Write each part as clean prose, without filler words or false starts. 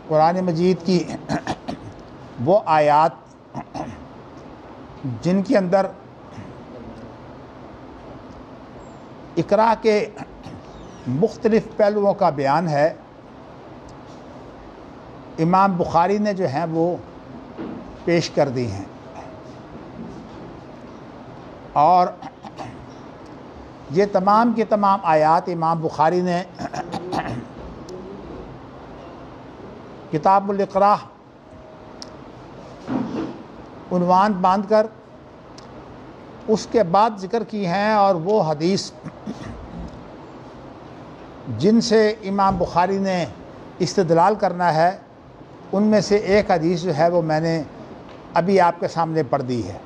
قرآن مجید کی وہ آیات جن کے اندر اقرا کے مختلف پہلوؤں کا بیان ہے، امام بخاری نے جو ہیں وہ پیش کر دی ہیں، اور یہ تمام کی تمام آیات امام بخاری نے کتاب الاقراء عنوان باندھ کر اس کے بعد ذکر کی ہیں، اور وہ حدیث جن سے امام بخاری نے استدلال کرنا ہے ان میں سے ایک حدیث جو ہے وہ میں نے ابھی آپ کے سامنے پڑھ دی ہے۔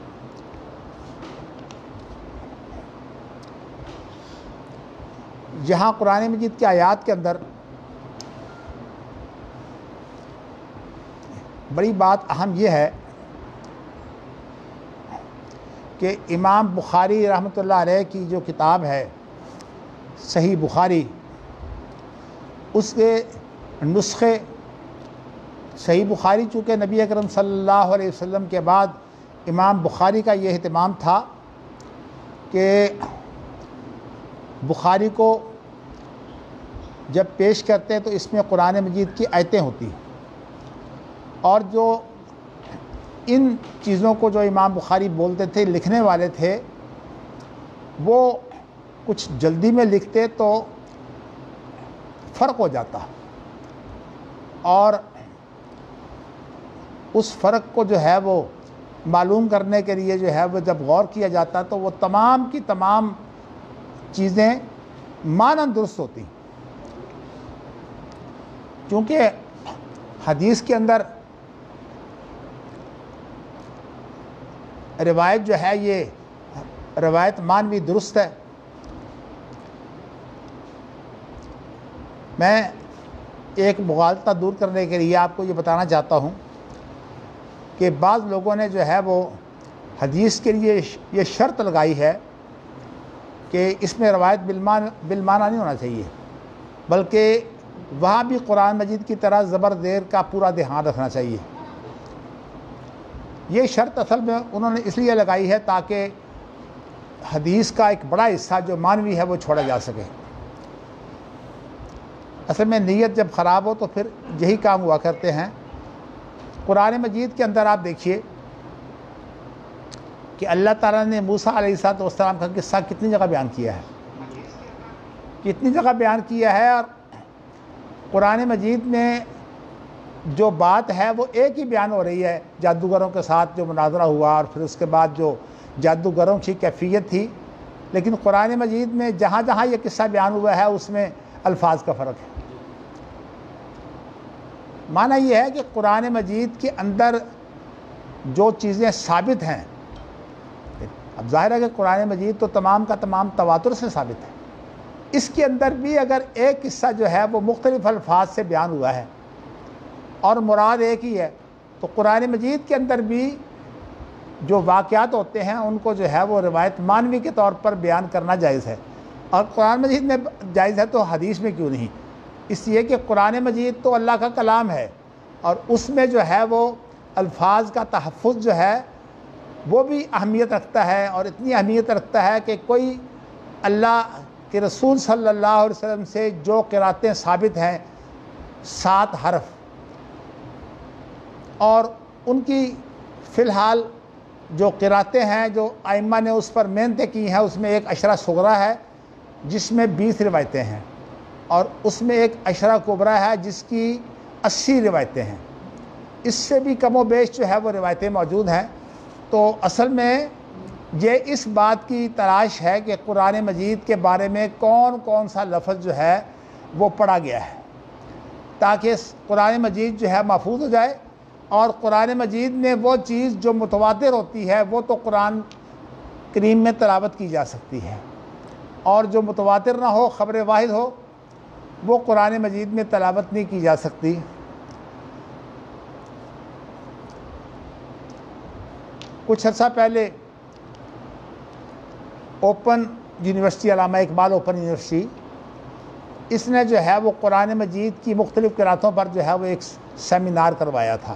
یہاں قرآن مجید کی آیات کے اندر بڑی بات اہم یہ ہے کہ امام بخاری رحمۃ اللہ علیہ کی جو کتاب ہے صحیح بخاری، اس کے نسخے صحیح بخاری، چونکہ نبی اکرم صلی اللہ علیہ وسلم کے بعد امام بخاری کا یہ اہتمام تھا کہ بخاری کو جب پیش کرتے تو اس میں قرآن مجید کی آیتیں ہوتی، اور جو ان چیزوں کو جو امام بخاری بولتے تھے، لکھنے والے تھے، وہ کچھ جلدی میں لکھتے تو فرق ہو جاتا، اور اس فرق کو جو ہے وہ معلوم کرنے کے لیے جو ہے وہ جب غور کیا جاتا تو وہ تمام کی تمام چیزیں مانند درست ہوتی، کیونکہ حدیث کے اندر روایت جو ہے یہ روایت مانوی درست ہے۔ میں ایک مغالطہ دور کرنے کے لیے آپ کو یہ بتانا چاہتا ہوں کہ بعض لوگوں نے جو ہے وہ حدیث کے لیے یہ شرط لگائی ہے کہ اس میں روایت بالمعنی نہیں ہونا چاہیے، بلکہ وہاں بھی قرآن مجید کی طرح زبر زیر کا پورا دھیان رکھنا چاہیے۔ یہ شرط اصل میں انہوں نے اس لیے لگائی ہے تاکہ حدیث کا ایک بڑا حصہ جو معنوی ہے وہ چھوڑا جا سکے۔ اصل میں نیت جب خراب ہو تو پھر یہی کام ہوا کرتے ہیں۔ قرآن مجید کے اندر آپ دیکھیے کہ اللہ تعالیٰ نے موسیٰ علیہ السلام کا قصہ کتنی جگہ بیان کیا ہے، کتنی جگہ بیان کیا ہے، اور قرآن مجید میں جو بات ہے وہ ایک ہی بیان ہو رہی ہے۔ جادوگروں کے ساتھ جو مناظرہ ہوا اور پھر اس کے بعد جو جادوگروں کی کیفیت تھی، لیکن قرآن مجید میں جہاں جہاں یہ قصہ بیان ہوا ہے اس میں الفاظ کا فرق ہے۔ معنی یہ ہے کہ قرآن مجید کے اندر جو چیزیں ثابت ہیں، اب ظاہر ہے کہ قرآن مجید تو تمام کا تمام تواتر سے ثابت ہے، اس کے اندر بھی اگر ایک قصہ جو ہے وہ مختلف الفاظ سے بیان ہوا ہے اور مراد ایک ہی ہے، تو قرآن مجید کے اندر بھی جو واقعات ہوتے ہیں ان کو جو ہے وہ روایت مانوی کے طور پر بیان کرنا جائز ہے، اور قرآن مجید میں جائز ہے تو حدیث میں کیوں نہیں؟ اس لیے کہ قرآن مجید تو اللہ کا کلام ہے، اور اس میں جو ہے وہ الفاظ کا تحفظ جو ہے وہ بھی اہمیت رکھتا ہے، اور اتنی اہمیت رکھتا ہے کہ کوئی اللہ کے رسول صلی اللہ علیہ وسلم سے جو قراتیں ثابت ہیں 7 حرف، اور ان کی فی الحال جو قراتیں ہیں جو ائمہ نے اس پر محنتیں کی ہیں، اس میں ایک عشرہ صغریٰ ہے جس میں 20 روایتیں ہیں، اور اس میں ایک عشرہ کبریٰ ہے جس کی 80 روایتیں ہیں، اس سے بھی کم و بیش جو ہے وہ روایتیں موجود ہیں۔ تو اصل میں یہ اس بات کی تلاش ہے کہ قرآن مجید کے بارے میں کون کون سا لفظ جو ہے وہ پڑھا گیا ہے، تاکہ قرآن مجید جو ہے محفوظ ہو جائے، اور قرآن مجید میں وہ چیز جو متواتر ہوتی ہے وہ تو قرآن کریم میں تلاوت کی جا سکتی ہے، اور جو متواتر نہ ہو، خبر واحد ہو، وہ قرآن مجید میں تلاوت نہیں کی جا سکتی۔ کچھ عرصہ پہلے اوپن یونیورسٹی، علامہ اقبال اوپن یونیورسٹی، اس نے جو ہے وہ قرآن مجید کی مختلف قراتوں پر جو ہے وہ ایک سیمینار کروایا تھا،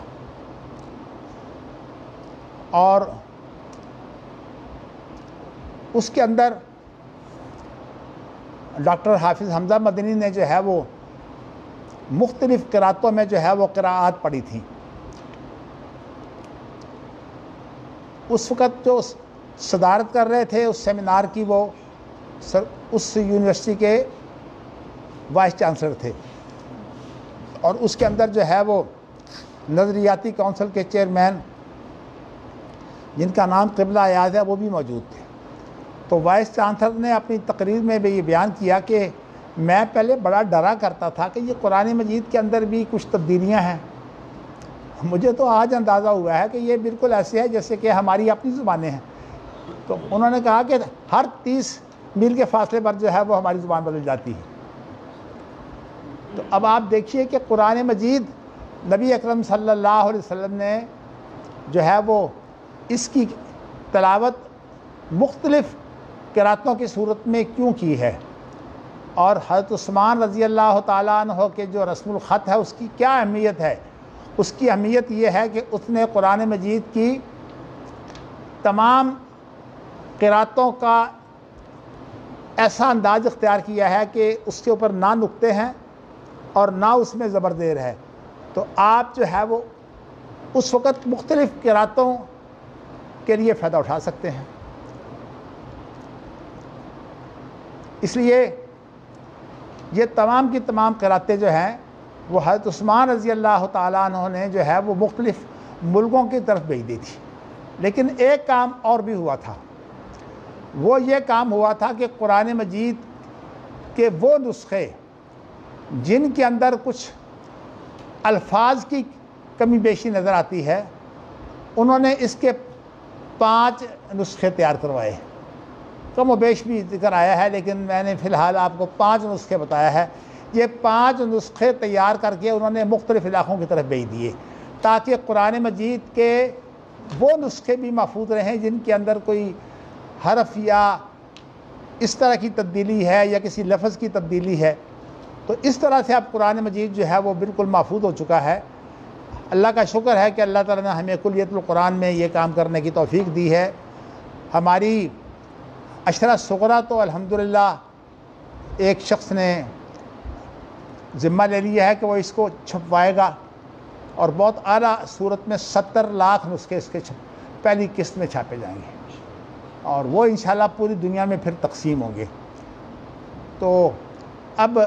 اور اس کے اندر ڈاکٹر حافظ حمزہ مدنی نے جو ہے وہ مختلف قراتوں میں جو ہے وہ قراءات پڑھی تھیں۔ اس وقت جو صدارت کر رہے تھے اس سیمینار کی وہ اس یونیورسٹی کے وائس چانسلر تھے، اور اس کے اندر جو ہے وہ نظریاتی کونسل کے چیئرمین جن کا نام قبلہ ایاز ہے وہ بھی موجود تھے۔ تو وائس چانسلر نے اپنی تقریر میں بھی یہ بیان کیا کہ میں پہلے بڑا ڈرا کرتا تھا کہ یہ قرآن مجید کے اندر بھی کچھ تبدیلیاں ہیں، مجھے تو آج اندازہ ہوا ہے کہ یہ بالکل ایسے ہے جیسے کہ ہماری اپنی زبانیں ہیں۔ تو انہوں نے کہا کہ ہر 30 میل کے فاصلے پر جو ہے وہ ہماری زبان بدل جاتی ہے۔ تو اب آپ دیکھیے کہ قرآن مجید نبی اکرم صلی اللہ علیہ وسلم نے جو ہے وہ اس کی تلاوت مختلف قراتوں کی صورت میں کیوں کی ہے، اور حضرت عثمان رضی اللہ تعالیٰ عنہ کے جو رسم الخط ہے اس کی کیا اہمیت ہے۔ اس کی اہمیت یہ ہے کہ اس نے قرآن مجید کی تمام قراتوں کا ایسا انداز اختیار کیا ہے کہ اس کے اوپر نہ نقطے ہیں اور نہ اس میں زبر زیر ہے۔ تو آپ جو ہے وہ اس وقت مختلف قراتوں کے لیے فائدہ اٹھا سکتے ہیں۔ اس لیے یہ تمام کی تمام قراتیں جو ہیں وہ حضرت عثمان رضی اللہ تعالیٰ عنہ نے جو ہے وہ مختلف ملکوں کی طرف بھیج دی تھی۔ لیکن ایک کام اور بھی ہوا تھا، وہ یہ کام ہوا تھا کہ قرآن مجید کے وہ نسخے جن کے اندر کچھ الفاظ کی کمی بیشی نظر آتی ہے، انہوں نے اس کے 5 نسخے تیار کروائے۔ کم و بیش بھی ذکر آیا ہے لیکن میں نے فی الحال آپ کو 5 نسخے بتایا ہے۔ یہ 5 نسخے تیار کر کے انہوں نے مختلف علاقوں کی طرف بھیج دیے تاکہ قرآن مجید کے وہ نسخے بھی محفوظ رہیں جن کے اندر کوئی حرف یا اس طرح کی تبدیلی ہے یا کسی لفظ کی تبدیلی ہے۔ تو اس طرح سے اب قرآن مجید جو ہے وہ بالکل محفوظ ہو چکا ہے۔ اللہ کا شکر ہے کہ اللہ تعالیٰ نے ہمیں کلیت القرآن میں یہ کام کرنے کی توفیق دی ہے۔ ہماری عشرہ صغریٰ تو الحمدللہ ایک شخص نے ذمہ لے لیا ہے کہ وہ اس کو چھپوائے گا، اور بہت اعلیٰ صورت میں 70 لاکھ نسخے اس کے پہلی قسط میں چھاپے جائیں گے، اور وہ انشاءاللہ پوری دنیا میں پھر تقسیم ہوں گے۔ تو اب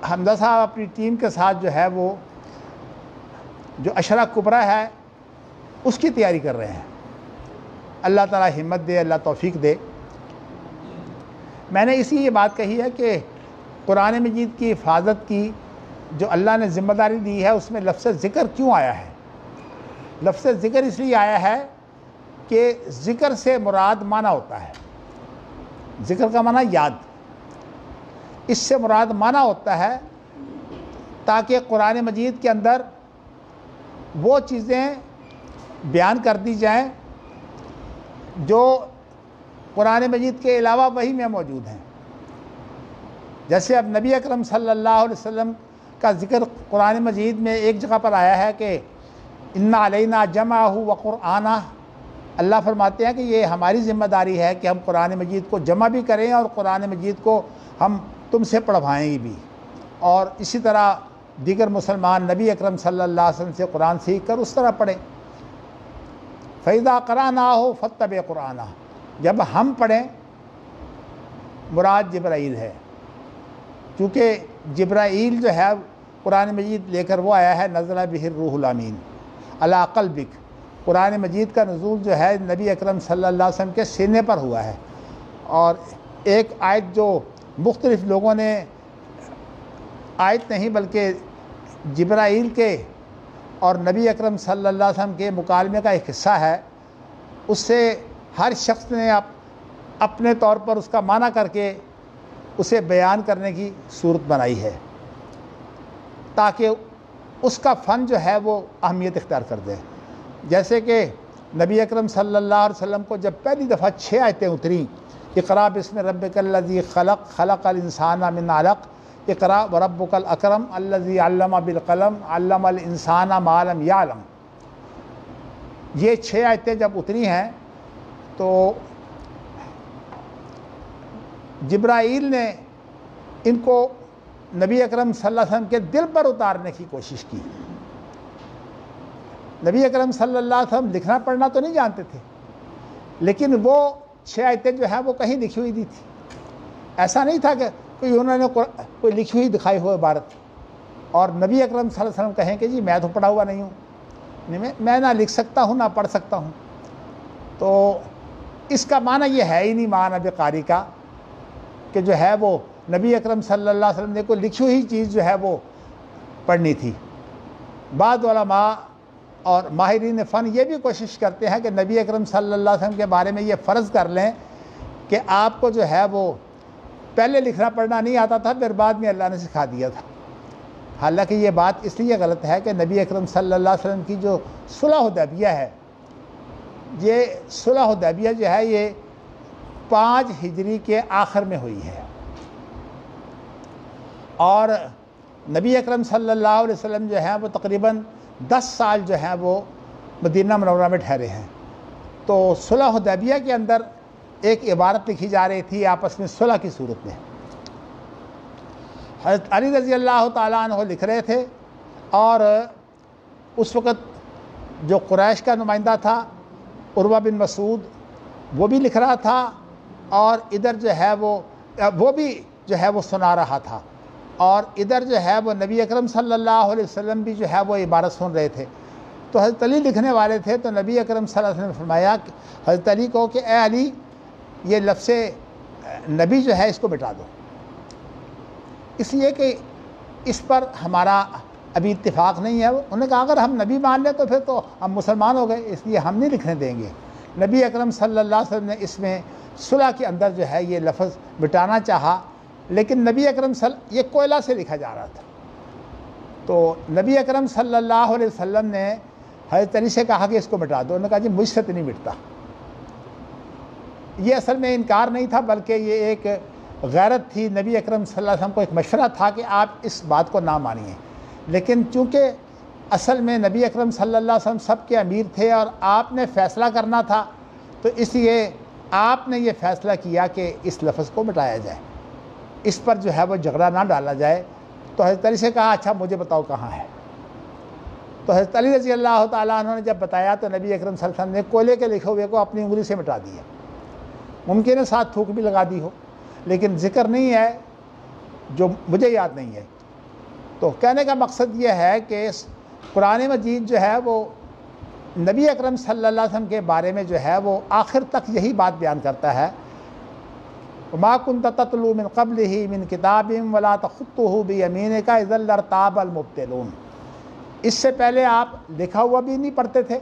حمزہ صاحب اپنی ٹیم کے ساتھ جو ہے وہ جو عشرہ کبریٰ ہے اس کی تیاری کر رہے ہیں۔ اللہ تعالیٰ ہمت دے، اللہ توفیق دے۔ میں نے اسی یہ بات کہی ہے کہ قرآن مجید کی حفاظت کی جو اللہ نے ذمہ داری دی ہے اس میں لفظ ذکر کیوں آیا ہے؟ لفظ ذکر اس لیے آیا ہے کہ ذکر سے مراد معنی ہوتا ہے۔ ذکر کا معنی یاد، اس سے مراد معنی ہوتا ہے تاکہ قرآن مجید کے اندر وہ چیزیں بیان کر دی جائیں جو قرآن مجید کے علاوہ وحی میں موجود ہیں۔ جیسے اب نبی اکرم صلی اللہ علیہ وسلم کا ذکر قرآن مجید میں ایک جگہ پر آیا ہے کہ اِنَّا عَلَيْنَا جَمْعَهُ وَقُرْآنَهُ، اللہ فرماتے ہیں کہ یہ ہماری ذمہ داری ہے کہ ہم قرآن مجید کو جمع بھی کریں اور قرآن مجید کو ہم تم سے پڑھوائیں بھی، اور اسی طرح دیگر مسلمان نبی اکرم صلی اللہ علیہ وسلم سے قرآن سیکھ کر اس طرح پڑھیں۔ فَإِذَا قَرَأْنَاهُ فَاتَّبِعْ قُرْآنَهُ، جب ہم پڑھیں مراد جبرائیل ہے، کیونکہ جبرائیل جو ہے قرآن مجید لے کر وہ آیا ہے، نزل بہ الروح الامین علی قلبک۔ قرآن مجید کا نزول جو ہے نبی اکرم صلی اللہ علیہ وسلم کے سینے پر ہوا ہے، اور ایک آیت جو مختلف لوگوں نے آیت نہیں بلکہ جبرائیل کے اور نبی اکرم صلی اللہ علیہ وسلم کے مکالمے کا ایک حصہ ہے، اس سے ہر شخص نے اپنے طور پر اس کا معنی کر کے اسے بیان کرنے کی صورت بنائی ہے تاکہ اس کا فن جو ہے وہ اہمیت اختیار کر دے۔ جیسے کہ نبی اکرم صلی اللہ علیہ وسلم کو جب پہلی دفعہ 6 آیتیں اتریں، اقرأ بسم ربک الذی خلق خلق الانسان من علق، اقرا وربک الاکرم الذی علم بالقلم علم الانسان ما لم یعلم، یہ 6 آیتیں جب اتری ہیں تو جبرائیل نے ان کو نبی اکرم صلی اللہ علیہ وسلم کے دل پر اتارنے کی کوشش کی۔ نبی اکرم صلی اللہ علیہ وسلم لکھنا پڑھنا تو نہیں جانتے تھے، لیکن وہ 6 آیتیں جو ہیں وہ کہیں لکھی ہوئی دی تھی۔ ایسا نہیں تھا کہ انہوں نے کوئی لکھی ہوئی دکھائی ہوئی عبارت اور نبی اکرم صلی اللہ علیہ وسلم کہیں کہ جی میں تو پڑھا ہوا نہیں ہوں، میں نہ لکھ سکتا ہوں نہ پڑھ سکتا ہوں۔ تو اس کا معنی یہ ہے ہی نہیں معنی قاری کا کہ جو ہے وہ نبی اکرم صلی اللہ علیہ وسلم نے کوئی لکھی ہوئی چیز جو ہے وہ پڑھنی تھی۔ بعض علماء اور ماہرین فن یہ بھی کوشش کرتے ہیں کہ نبی اکرم صلی اللہ علیہ وسلم کے بارے میں یہ فرض کر لیں کہ آپ کو جو ہے وہ پہلے لکھنا پڑھنا نہیں آتا تھا، پھر بعد میں اللہ نے سکھا دیا تھا۔ حالانکہ یہ بات اس لیے غلط ہے کہ نبی اکرم صلی اللہ علیہ وسلم کی جو صلح حدیبیہ ہے، یہ صلح حدیبیہ جو ہے یہ 5 ہجری کے آخر میں ہوئی ہے، اور نبی اکرم صلی اللہ علیہ وسلم جو ہیں وہ تقریباً 10 سال جو ہیں وہ مدینہ منورہ میں ٹھہرے ہیں۔ تو صلح حدیبیہ کے اندر ایک عبارت لکھی جا رہی تھی آپس میں صلح کی صورت میں۔ حضرت علی رضی اللہ تعالیٰ عنہ لکھ رہے تھے، اور اس وقت جو قریش کا نمائندہ تھا عروہ بن مسعود وہ بھی لکھ رہا تھا، اور ادھر جو ہے وہ بھی جو ہے وہ سنا رہا تھا، اور ادھر جو ہے وہ نبی اکرم صلی اللہ علیہ وسلم بھی جو ہے وہ عبارت سن رہے تھے۔ تو حضرت علی لکھنے والے تھے، تو نبی اکرم صلی اللہ علیہ وسلم نے فرمایا حضرت علی کو کہ اے علی، یہ لفظ نبی جو ہے اس کو مٹا دو، اس لیے کہ اس پر ہمارا ابھی اتفاق نہیں ہے۔ انہوں نے کہا اگر ہم نبی مان لیں تو پھر تو ہم مسلمان ہو گئے، اس لیے ہم نہیں لکھنے دیں گے۔ نبی اکرم صلی اللہ علیہ وسلم نے اس میں صلح کے اندر جو ہے یہ لفظ مٹانا چاہا، لیکن نبی اکرم یہ کوئلہ سے لکھا جا رہا تھا، تو نبی اکرم صلی اللہ علیہ وسلم نے حضرت علی سے کہا کہ اس کو مٹا دو۔ انہوں نے کہا جی مجھ سے تو نہیں مٹتا۔ یہ اصل میں انکار نہیں تھا، بلکہ یہ ایک غیرت تھی۔ نبی اکرم صلی اللہ علیہ وسلم کو ایک مشورہ تھا کہ آپ اس بات کو نہ مانیے، لیکن چونکہ اصل میں نبی اکرم صلی اللہ علیہ وسلم سب کے امیر تھے اور آپ نے فیصلہ کرنا تھا، تو اس لیے آپ نے یہ فیصلہ کیا کہ اس لفظ کو مٹایا جائے، اس پر جو ہے وہ جھگڑا نہ ڈالا جائے۔ تو حضرت علی سے کہا اچھا مجھے بتاؤ کہاں ہے۔ تو حضرت علی رضی اللہ تعالیٰ عنہ نے جب بتایا تو نبی اکرم صلی اللہ علیہ وسلم نے کوئلے کے لکھے ہوئے کو اپنی انگلی سے مٹا دیا۔ ممکن ہے ساتھ تھوک بھی لگا دی ہو، لیکن ذکر نہیں ہے، جو مجھے یاد نہیں ہے۔ تو کہنے کا مقصد یہ ہے کہ قرآن مجید جو ہے وہ نبی اکرم صلی اللہ علیہ وسلم کے بارے میں جو ہے وہ آخر تک یہی بات بیان کرتا ہے، وَمَا كُنْتَ تَتْلُو مِنْ قَبْلِهِ مِنْ كِتَابٍ وَلَا تَخُطُّهُ بِيَمِينِكَ إِذًا لَارْتَابَ الْمُبْطِلُونَ، اس سے پہلے آپ لکھا ہوا بھی نہیں پڑھتے تھے۔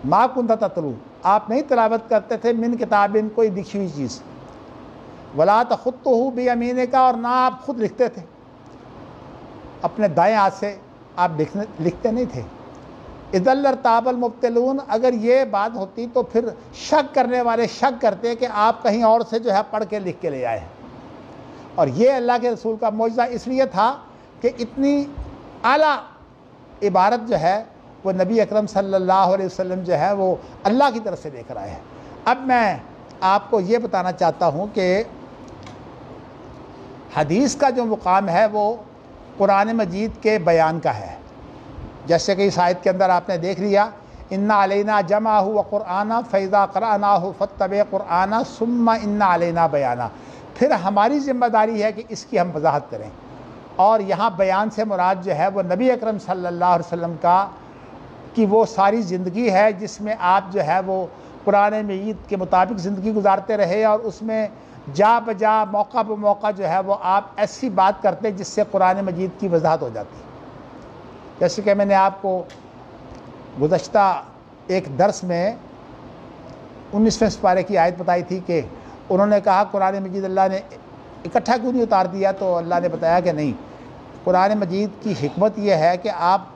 مَا كُنْتَ تَتْلُو، آپ نہیں تلاوت کرتے تھے، من کتابٍ کوئی لکھی ہوئی چیز، وَلَا تَخُطُّهُ بِيَمِينِكَ اور نہ آپ خود لکھتے تھے، اپنے دائیں ہاتھ سے آپ لکھتے نہیں تھے۔ اِذًا لَارْتَابَ الْمُبْطِلُونَ، اگر یہ بات ہوتی تو پھر شک کرنے والے شک کرتے کہ آپ کہیں اور سے جو ہے پڑھ کے لکھ کے لے آئے۔ اور یہ اللہ کے رسول کا معجزہ اس لیے تھا کہ اتنی اعلیٰ عبارت جو ہے وہ نبی اکرم صلی اللہ علیہ وسلم جو ہے وہ اللہ کی طرف سے لے کر آئے ہیں۔ اب میں آپ کو یہ بتانا چاہتا ہوں کہ حدیث کا جو مقام ہے وہ قرآن مجید کے بیان کا ہے، جیسے کہ اس آیت کے اندر آپ نے دیکھ لیا، اِنَّ عَلَيْنَا جَمْعَهُ وَقُرْآنَهُ فَإِذَا قَرَأْنَاهُ فَاتَّبِعْ قُرْآنَهُ ثُمَّ إِنَّ عَلَيْنَا بَيَانَهُ، پھر ہماری ذمہ داری ہے کہ اس کی ہم وضاحت کریں۔ اور یہاں بیان سے مراد جو ہے وہ نبی اکرم صلی اللہ علیہ وسلم کی وہ ساری زندگی ہے جس میں آپ جو ہے وہ قرآن مجید کے مطابق زندگی گزارتے رہے، اور اس میں جا بجا موقع بہ موقع جو ہے وہ آپ ایسی بات کرتے جس سے قرآن مجید کی وضاحت ہو جاتی۔ جیسے کہ میں نے آپ کو گزشتہ ایک درس میں 19ویں سپارے کی آیت بتائی تھی کہ انہوں نے کہا قرآن مجید اللہ نے اکٹھا کیوں نہیں اتار دیا، تو اللہ نے بتایا کہ نہیں، قرآن مجید کی حکمت یہ ہے کہ آپ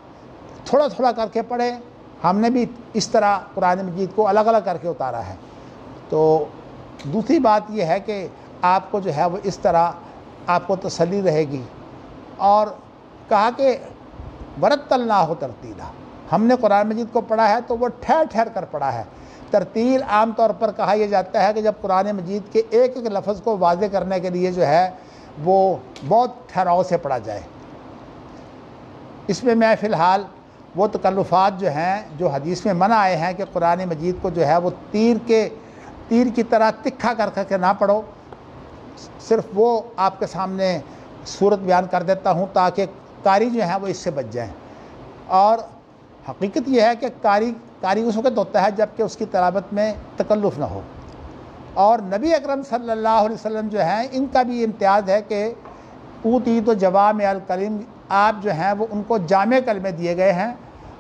تھوڑا تھوڑا کر کے پڑھیں، ہم نے بھی اس طرح قرآن مجید کو الگ الگ کر کے اتارا ہے۔ تو دوسری بات یہ ہے کہ آپ کو جو ہے وہ اس طرح آپ کو تسلی رہے گی۔ اور کہا کہ ورتلناہ ترتیلا، ہم نے قرآن مجید کو پڑھا ہے تو وہ ٹھہر ٹھہر کر پڑھا ہے۔ ترتیل عام طور پر کہا یہ جاتا ہے کہ جب قرآن مجید کے ایک ایک لفظ کو واضح کرنے کے لیے جو ہے وہ بہت ٹھہراؤ سے پڑھا جائے۔ اس میں میں فی الحال وہ تکلفات جو ہیں جو حدیث میں منع آئے ہیں کہ قرآن مجید کو جو ہے وہ تیر کی طرح تکھا کر کے نہ پڑھو، صرف وہ آپ کے سامنے صورت بیان کر دیتا ہوں تاکہ قاری جو ہیں وہ اس سے بچ جائیں۔ اور حقیقت یہ ہے کہ قاری اس وقت ہوتا ہے جب کہ اس کی تلاوت میں تکلف نہ ہو۔ اور نبی اکرم صلی اللہ علیہ وسلم جو ہیں ان کا بھی امتیاز ہے کہ اوتیت جوامع الکلم، آپ جو ہیں وہ ان کو جامع کلمے دیے گئے ہیں،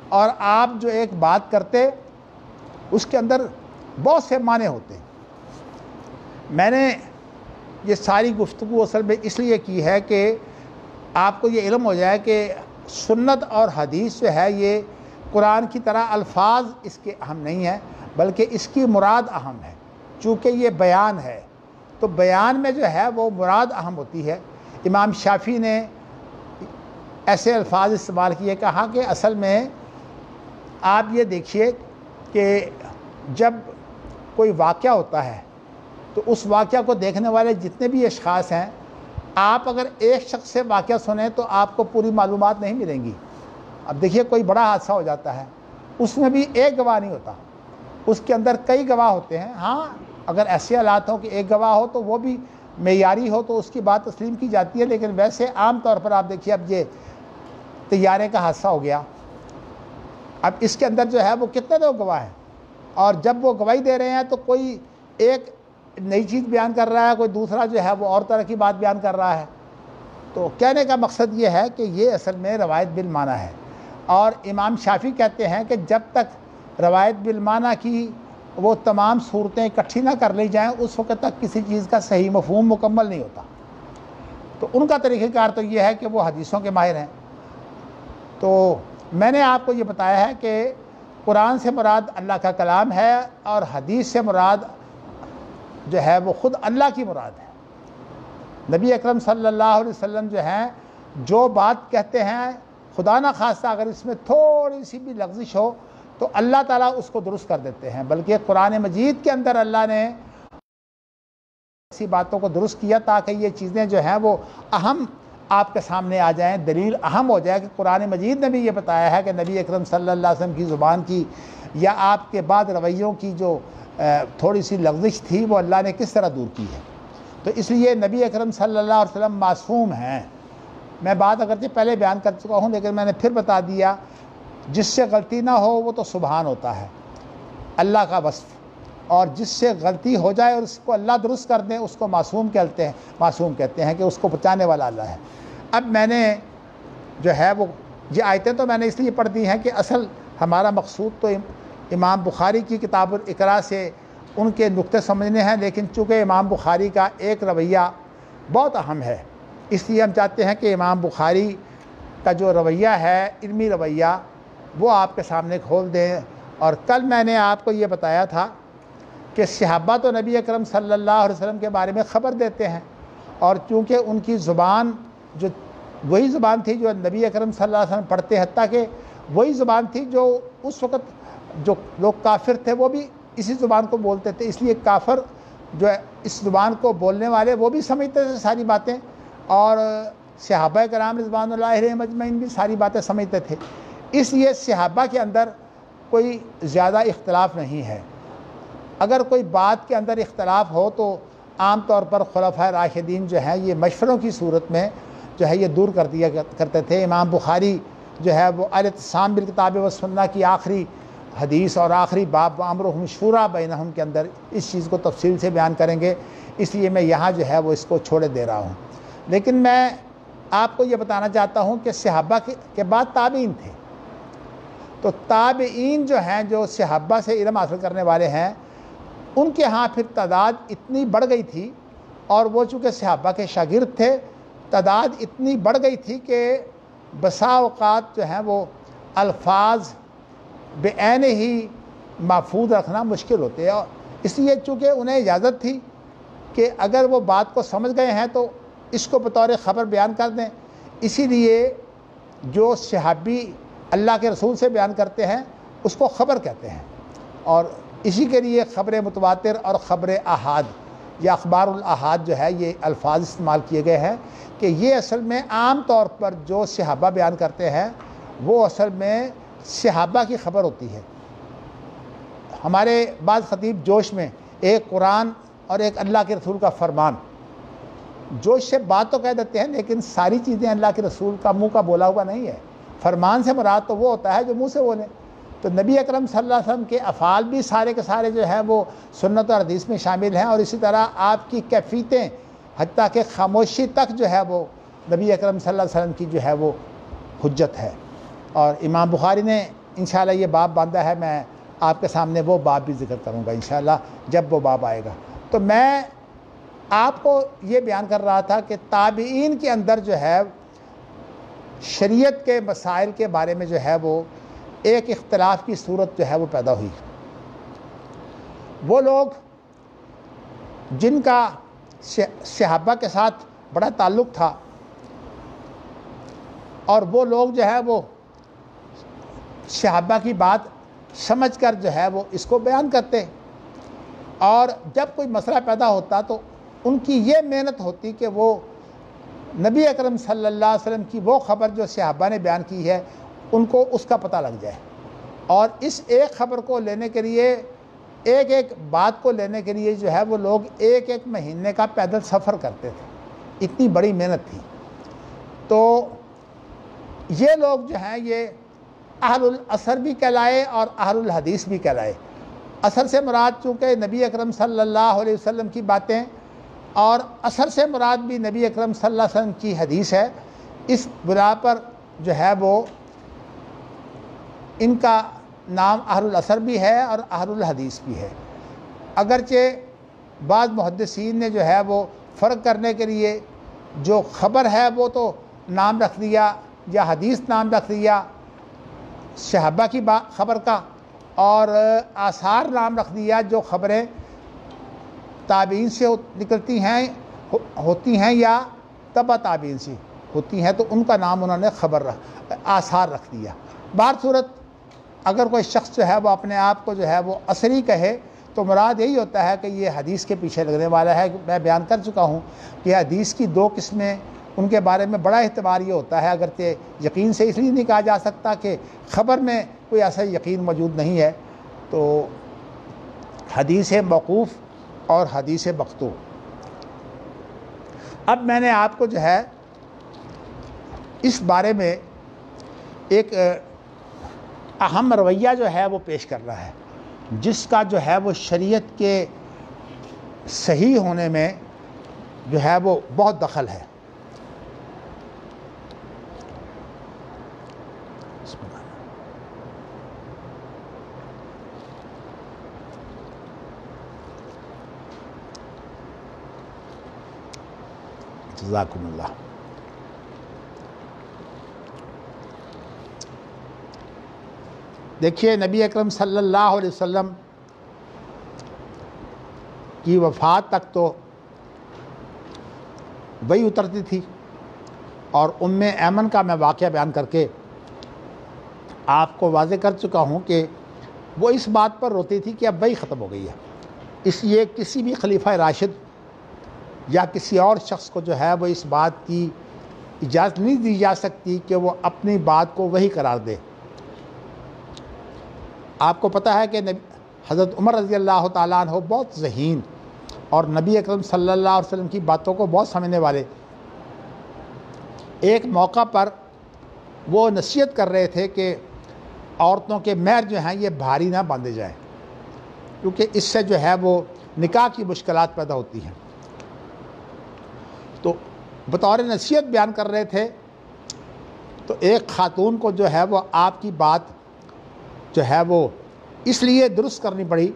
اور آپ جو ایک بات کرتے اس کے اندر بہت سے معنی ہوتے ہیں۔ میں نے یہ ساری گفتگو اصل میں اس لیے کی ہے کہ آپ کو یہ علم ہو جائے کہ سنت اور حدیث جو ہے یہ قرآن کی طرح الفاظ اس کے اہم نہیں ہیں، بلکہ اس کی مراد اہم ہے۔ چونکہ یہ بیان ہے تو بیان میں جو ہے وہ مراد اہم ہوتی ہے۔ امام شافعی نے ایسے الفاظ استعمال کیے، کہا کہ اصل میں آپ یہ دیکھیے کہ جب کوئی واقعہ ہوتا ہے تو اس واقعہ کو دیکھنے والے جتنے بھی اشخاص ہیں، آپ اگر ایک شخص سے واقعہ سنیں تو آپ کو پوری معلومات نہیں ملیں گی۔ اب دیکھیے کوئی بڑا حادثہ ہو جاتا ہے، اس میں بھی ایک گواہ نہیں ہوتا، اس کے اندر کئی گواہ ہوتے ہیں۔ ہاں اگر ایسے حالات ہوں کہ ایک گواہ ہو تو وہ بھی معیاری ہو تو اس کی بات تسلیم کی جاتی ہے، لیکن ویسے عام طور پر آپ دیکھیے اب یہ طیارے کا حادثہ ہو گیا، اب اس کے اندر جو ہے وہ کتنے لوگ گواہ ہیں، اور جب وہ گواہی دے رہے ہیں تو کوئی ایک نئی چیز بیان کر رہا ہے، کوئی دوسرا جو ہے وہ اور طرح کی بات بیان کر رہا ہے۔ تو کہنے کا مقصد یہ ہے کہ یہ اصل میں روایت بالمعنی ہے، اور امام شافعی کہتے ہیں کہ جب تک روایت بالمعنی کی وہ تمام صورتیں اکٹھی نہ کر لی جائیں اس وقت تک کسی چیز کا صحیح مفہوم مکمل نہیں ہوتا۔ تو ان کا طریقہ کار تو یہ ہے کہ وہ حدیثوں کے ماہر ہیں۔ تو میں نے آپ کو یہ بتایا ہے کہ قرآن سے مراد اللہ کا کلام ہے، اور حدیث سے مراد جو ہے وہ خود اللہ کی مراد ہے۔ نبی اکرم صلی اللہ علیہ وسلم جو ہیں جو بات کہتے ہیں، خدا نہ خواستہ اگر اس میں تھوڑی سی بھی لغزش ہو تو اللہ تعالیٰ اس کو درست کر دیتے ہیں، بلکہ قرآن مجید کے اندر اللہ نے ایسی باتوں کو درست کیا تاکہ یہ چیزیں جو ہیں وہ اہم آپ کے سامنے آ جائیں، دلیل اہم ہو جائے کہ قرآن مجید نے بھی یہ بتایا ہے کہ نبی اکرم صلی اللہ علیہ وسلم کی زبان کی یا آپ کے بعد رویوں کی جو تھوڑی سی لغزش تھی وہ اللہ نے کس طرح دور کی ہے۔ تو اس لیے نبی اکرم صلی اللہ علیہ وسلم معصوم ہیں۔ میں بات اگرچہ پہلے بیان کر چکا ہوں لیکن میں نے پھر بتا دیا، جس سے غلطی نہ ہو وہ تو سبحان ہوتا ہے، اللہ کا وصف، اور جس سے غلطی ہو جائے اور اس کو اللہ درست کر دیں اس کو معصوم کہتے ہیں کہ اس کو بچانے والا اللہ ہے۔ اب میں نے جو ہے وہ یہ آیتیں تو میں نے اس لیے پڑھ دی ہیں کہ اصل ہمارا مقصود تو امام بخاری کی کتاب الاقراء سے ان کے نقطے سمجھنے ہیں، لیکن چونکہ امام بخاری کا ایک رویہ بہت اہم ہے اس لیے ہم چاہتے ہیں کہ امام بخاری کا جو رویہ ہے، علمی رویہ، وہ آپ کے سامنے کھول دیں۔ اور کل میں نے آپ کو یہ بتایا تھا کہ صحابہ تو نبی اکرم صلی اللہ علیہ وسلم کے بارے میں خبر دیتے ہیں، اور چونکہ ان کی زبان جو وہی زبان تھی جو نبی اکرم صلی اللہ علیہ وسلم پڑھتے، حتیٰ کہ وہی زبان تھی جو اس وقت جو لوگ کافر تھے وہ بھی اسی زبان کو بولتے تھے، اس لیے کافر جو ہے اس زبان کو بولنے والے وہ بھی سمجھتے تھے ساری باتیں، اور صحابہ کرام رضوان اللہ علیہم اجمعین بھی ساری باتیں سمجھتے تھے۔ اس لیے صحابہ کے اندر کوئی زیادہ اختلاف نہیں ہے۔ اگر کوئی بات کے اندر اختلاف ہو تو عام طور پر خلفائے راشدین جو ہیں یہ مشوروں کی صورت میں جو ہے یہ دور کر دیا کرتے تھے۔ امام بخاری جو ہے وہ الاعتصام بالکتاب والسنہ کی آخری حدیث اور آخری باب وامرهم شورى بینہم کے اندر اس چیز کو تفصیل سے بیان کریں گے، اس لیے میں یہاں جو ہے وہ اس کو چھوڑے دے رہا ہوں۔ لیکن میں آپ کو یہ بتانا چاہتا ہوں کہ صحابہ کے بعد تابعین تھے، تو تابعین جو ہیں جو صحابہ سے علم حاصل کرنے والے ہیں ان کے ہاں پھر تعداد اتنی بڑھ گئی تھی، اور وہ چونکہ صحابہ کے شاگرد تھے تعداد اتنی بڑھ گئی تھی کہ بسا اوقات جو ہیں وہ الفاظ بعین ہی محفوظ رکھنا مشکل ہوتے ہیں، اور اس لیے چونکہ انہیں اجازت تھی کہ اگر وہ بات کو سمجھ گئے ہیں تو اس کو بطور خبر بیان کر دیں۔ اسی لیے جو صحابی اللہ کے رسول سے بیان کرتے ہیں اس کو خبر کہتے ہیں، اور اسی کے لیے خبر متواتر اور خبر احاد یا اخبار الاحاد جو ہے یہ الفاظ استعمال کیے گئے ہیں کہ یہ اصل میں عام طور پر جو صحابہ بیان کرتے ہیں وہ اصل میں صحابہ کی خبر ہوتی ہے۔ ہمارے بعض خطیب جوش میں ایک قرآن اور ایک اللہ کے رسول کا فرمان، جوش سے بات تو کہہ دیتے ہیں لیکن ساری چیزیں اللہ کے رسول کا منہ کا بولا ہوا نہیں ہے۔ فرمان سے مراد تو وہ ہوتا ہے جو منہ سے بولے۔ تو نبی اکرم صلی اللہ علیہ وسلم کے افعال بھی سارے کے سارے جو ہیں وہ سنت اور حدیث میں شامل ہیں، اور اسی طرح آپ کی کیفیتیں حتیٰ کہ خاموشی تک جو ہے وہ نبی اکرم صلی اللہ علیہ وسلم کی جو ہے وہ حجت ہے۔ اور امام بخاری نے انشاءاللہ یہ باب باندھا ہے، میں آپ کے سامنے وہ باب بھی ذکر کروں گا انشاءاللہ جب وہ باب آئے گا۔ تو میں آپ کو یہ بیان کر رہا تھا کہ تابعین کے اندر جو ہے شریعت کے مسائل کے بارے میں جو ہے وہ ایک اختلاف کی صورت جو ہے وہ پیدا ہوئی۔ وہ لوگ جن کا صحابہ کے ساتھ بڑا تعلق تھا، اور وہ لوگ جو ہے وہ صحابہ کی بات سمجھ کر جو ہے وہ اس کو بیان کرتے، اور جب کوئی مسئلہ پیدا ہوتا تو ان کی یہ محنت ہوتی کہ وہ نبی اکرم صلی اللہ علیہ وسلم کی وہ خبر جو صحابہ نے بیان کی ہے ان کو اس کا پتہ لگ جائے، اور اس ایک خبر کو لینے کے لیے، ایک ایک بات کو لینے کے لیے جو ہے وہ لوگ ایک ایک مہینے کا پیدل سفر کرتے تھے، اتنی بڑی محنت تھی۔ تو یہ لوگ جو ہیں یہ اہل الاثر بھی کہلائے اور اہل الحدیث بھی کہلائے۔ اثر سے مراد چونکہ نبی اکرم صلی اللہ علیہ وسلم کی باتیں، اور اثر سے مراد بھی نبی اکرم صلی اللہ علیہ وسلم کی حدیث ہے، اس بنا پر جو ہے وہ ان کا نام اہل الاثر بھی ہے اور اہل الحدیث بھی ہے۔ اگرچہ بعض محدثین نے جو ہے وہ فرق کرنے کے لیے جو خبر ہے وہ تو نام رکھ دیا یا حدیث نام رکھ دیا صحابہ کی خبر کا، اور آثار نام رکھ دیا جو خبریں تابعین سے نکلتی ہیں ہوتی ہیں یا تبع تابعین سے ہوتی ہیں، تو ان کا نام انہوں نے آثار رکھ دیا۔ بہر صورت اگر کوئی شخص جو ہے وہ اپنے آپ کو جو ہے وہ اثری کہے تو مراد یہی ہوتا ہے کہ یہ حدیث کے پیچھے لگنے والا ہے۔ میں بیان کر چکا ہوں کہ حدیث کی دو قسمیں، ان کے بارے میں بڑا اعتبار یہ ہوتا ہے، اگرچہ یقین سے اس لیے نہیں کہا جا سکتا کہ خبر میں کوئی ایسا یقین موجود نہیں ہے، تو حدیث موقوف اور حدیث مقطوع۔ اب میں نے آپ کو جو ہے اس بارے میں ایک اہم رویہ جو ہے وہ پیش کر رہا ہے، جس کا جو ہے وہ شریعت کے صحیح ہونے میں جو ہے وہ بہت دخل ہے۔ جزاکم اللہ۔ دیکھیے نبی اکرم صلی اللہ علیہ وسلم کی وفات تک تو وہی اترتی تھی، اور ام ایمن کا میں واقعہ بیان کر کے آپ کو واضح کر چکا ہوں کہ وہ اس بات پر روتی تھی کہ اب وہی ختم ہو گئی ہے، اس لیے کسی بھی خلیفہ راشد یا کسی اور شخص کو جو ہے وہ اس بات کی اجازت نہیں دی جا سکتی کہ وہ اپنی بات کو وہی قرار دے۔ آپ کو پتہ ہے کہ حضرت عمر رضی اللہ تعالیٰ عنہ بہت ذہین اور نبی اکرم صلی اللہ علیہ وسلم کی باتوں کو بہت سمجھنے والے، ایک موقع پر وہ نصیحت کر رہے تھے کہ عورتوں کے مہر جو ہیں یہ بھاری نہ باندھے جائیں، کیونکہ اس سے جو ہے وہ نکاح کی مشکلات پیدا ہوتی ہیں۔ تو بطور نصیحت بیان کر رہے تھے، تو ایک خاتون کو جو ہے وہ آپ کی بات جو ہے وہ اس لیے درست کرنی پڑی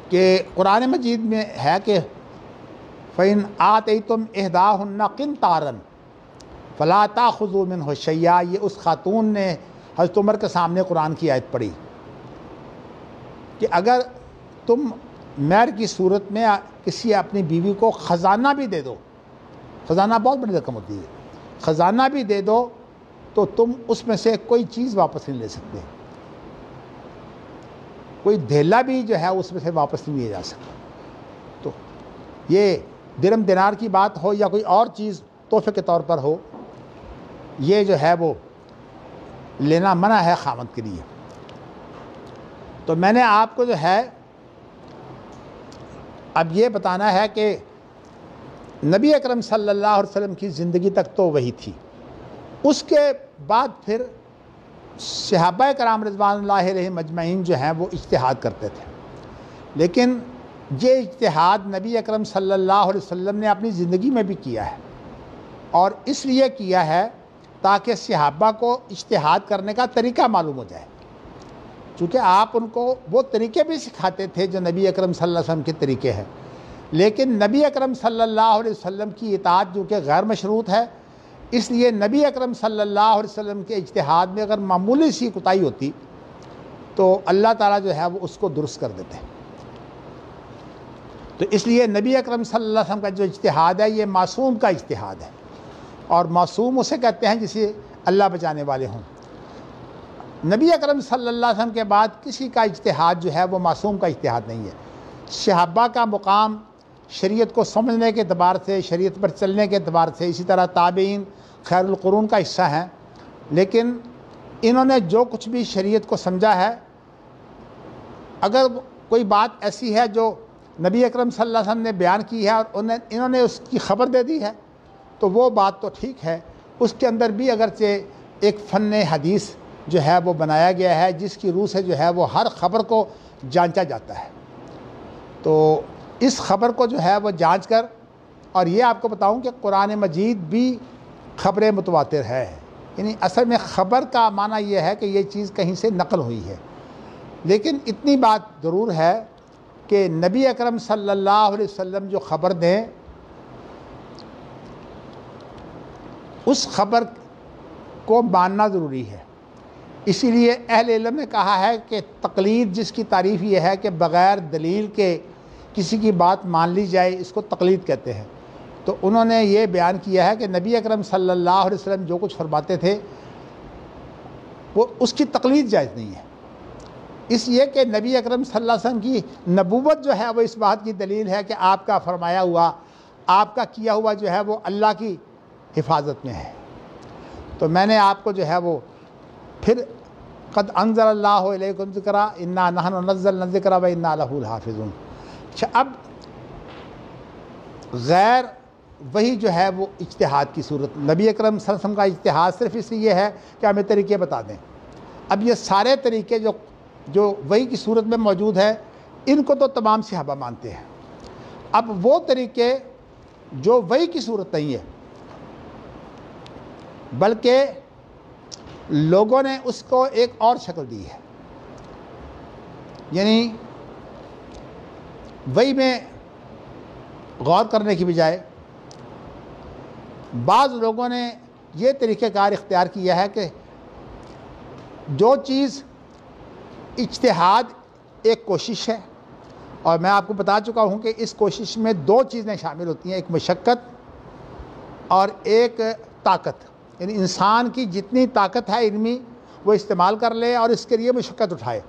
کہ قرآن مجید میں ہے کہ فَإِنْ آتَيْتُمْ إِحْدَاهُنَّ قِنْطَارًا فَلَا تَأْخُذُوا مِنْهُ شَيْئًا۔ یہ اس خاتون نے حضرت عمر کے سامنے قرآن کی آیت پڑھی کہ اگر تم مہر کی صورت میں کسی اپنی بیوی کو خزانہ بھی دے دو، خزانہ بہت بڑی رقم ہوتی ہے، خزانہ بھی دے دو تو تم اس میں سے کوئی چیز واپس نہیں لے سکتے، کوئی دھیلا بھی جو ہے اس میں سے واپس نہیں لیا جا سکتا۔ تو یہ درم دینار کی بات ہو یا کوئی اور چیز تحفے کے طور پر ہو، یہ جو ہے وہ لینا منع ہے خامند کے لیے۔ تو میں نے آپ کو جو ہے اب یہ بتانا ہے کہ نبی اکرم صلی اللہ علیہ وسلم کی زندگی تک تو وہی تھی، اس کے بعد پھر صحابہ کرام رضوان اللہ علیہم اجمعین جو ہیں وہ اجتہاد کرتے تھے، لیکن یہ اجتہاد نبی اکرم صلی اللہ علیہ وسلم نے اپنی زندگی میں بھی کیا ہے، اور اس لیے کیا ہے تاکہ صحابہ کو اجتہاد کرنے کا طریقہ معلوم ہو جائے، چونکہ آپ ان کو وہ طریقے بھی سکھاتے تھے جو نبی اکرم صلی اللہ علیہ وسلم کے طریقے ہیں، لیکن نبی اکرم صلی اللہ علیہ وسلم کی اطاعت جو کہ غیر مشروط ہے، اس لیے نبی اکرم صلی اللہ علیہ وسلم کے اجتہاد میں اگر معمولی سی کوتاہی ہوتی تو اللہ تعالیٰ جو ہے وہ اس کو درست کر دیتے۔ تو اس لیے نبی اکرم صلی اللہ علیہ وسلم کا جو اجتہاد ہے یہ معصوم کا اجتہاد ہے، اور معصوم اسے کہتے ہیں جسے اللہ بچانے والے ہوں۔ نبی اکرم صلی اللہ علیہ وسلم کے بعد کسی کا اجتہاد جو ہے وہ معصوم کا اجتہاد نہیں ہے۔ صحابہ کا مقام شریعت کو سمجھنے کے اعتبار سے، شریعت پر چلنے کے اعتبار سے، اسی طرح تابعین خیر القرون کا حصہ ہیں، لیکن انہوں نے جو کچھ بھی شریعت کو سمجھا ہے، اگر کوئی بات ایسی ہے جو نبی اکرم صلی اللہ علیہ وسلم نے بیان کی ہے اور انہوں نے اس کی خبر دے دی ہے تو وہ بات تو ٹھیک ہے، اس کے اندر بھی اگرچہ ایک فن حدیث جو ہے وہ بنایا گیا ہے جس کی روح سے جو ہے وہ ہر خبر کو جانچا جاتا ہے۔ تو اس خبر کو جو ہے وہ جانچ کر، اور یہ آپ کو بتاؤں کہ قرآن مجید بھی خبر متواتر ہے، یعنی اصل میں خبر کا معنی یہ ہے کہ یہ چیز کہیں سے نقل ہوئی ہے، لیکن اتنی بات ضرور ہے کہ نبی اکرم صلی اللہ علیہ وسلم جو خبر دیں اس خبر کو ماننا ضروری ہے۔ اسی لیے اہل علم نے کہا ہے کہ تقلید جس کی تعریف یہ ہے کہ بغیر دلیل کے کسی کی بات مان لی جائے، اس کو تقلید کہتے ہیں۔ تو انہوں نے یہ بیان کیا ہے کہ نبی اکرم صلی اللہ علیہ وسلم جو کچھ فرماتے تھے وہ اس کی تقلید جائز نہیں ہے، اس لیے کہ نبی اکرم صلی اللہ علیہ وسلم کی نبوت جو ہے وہ اس بات کی دلیل ہے کہ آپ کا فرمایا ہوا، آپ کا کیا ہوا جو ہے وہ اللہ کی حفاظت میں ہے۔ تو میں نے آپ کو جو ہے وہ پھر قد انزل اللہ الیکم ذکرا انا نحن نزلنا الذکر و انا لہ لحافظون۔ اچھا، اب غیر وہی جو ہے وہ اجتہاد کی صورت، نبی اکرم صلی اللہ علیہ وسلم کا اجتہاد صرف اس لیے ہے کہ ہمیں طریقے بتا دیں۔ اب یہ سارے طریقے جو وہی کی صورت میں موجود ہے، ان کو تو تمام صحابہ مانتے ہیں۔ اب وہ طریقے جو وہی کی صورت نہیں ہے بلکہ لوگوں نے اس کو ایک اور شکل دی ہے، یعنی وہی میں غور کرنے کی بجائے بعض لوگوں نے یہ طریقہ کار اختیار کیا ہے کہ جو چیز اجتہاد ایک کوشش ہے، اور میں آپ کو بتا چکا ہوں کہ اس کوشش میں دو چیزیں شامل ہوتی ہیں، ایک مشقت اور ایک طاقت، یعنی انسان کی جتنی طاقت ہے علمی وہ استعمال کر لے اور اس کے لیے مشقت اٹھائے۔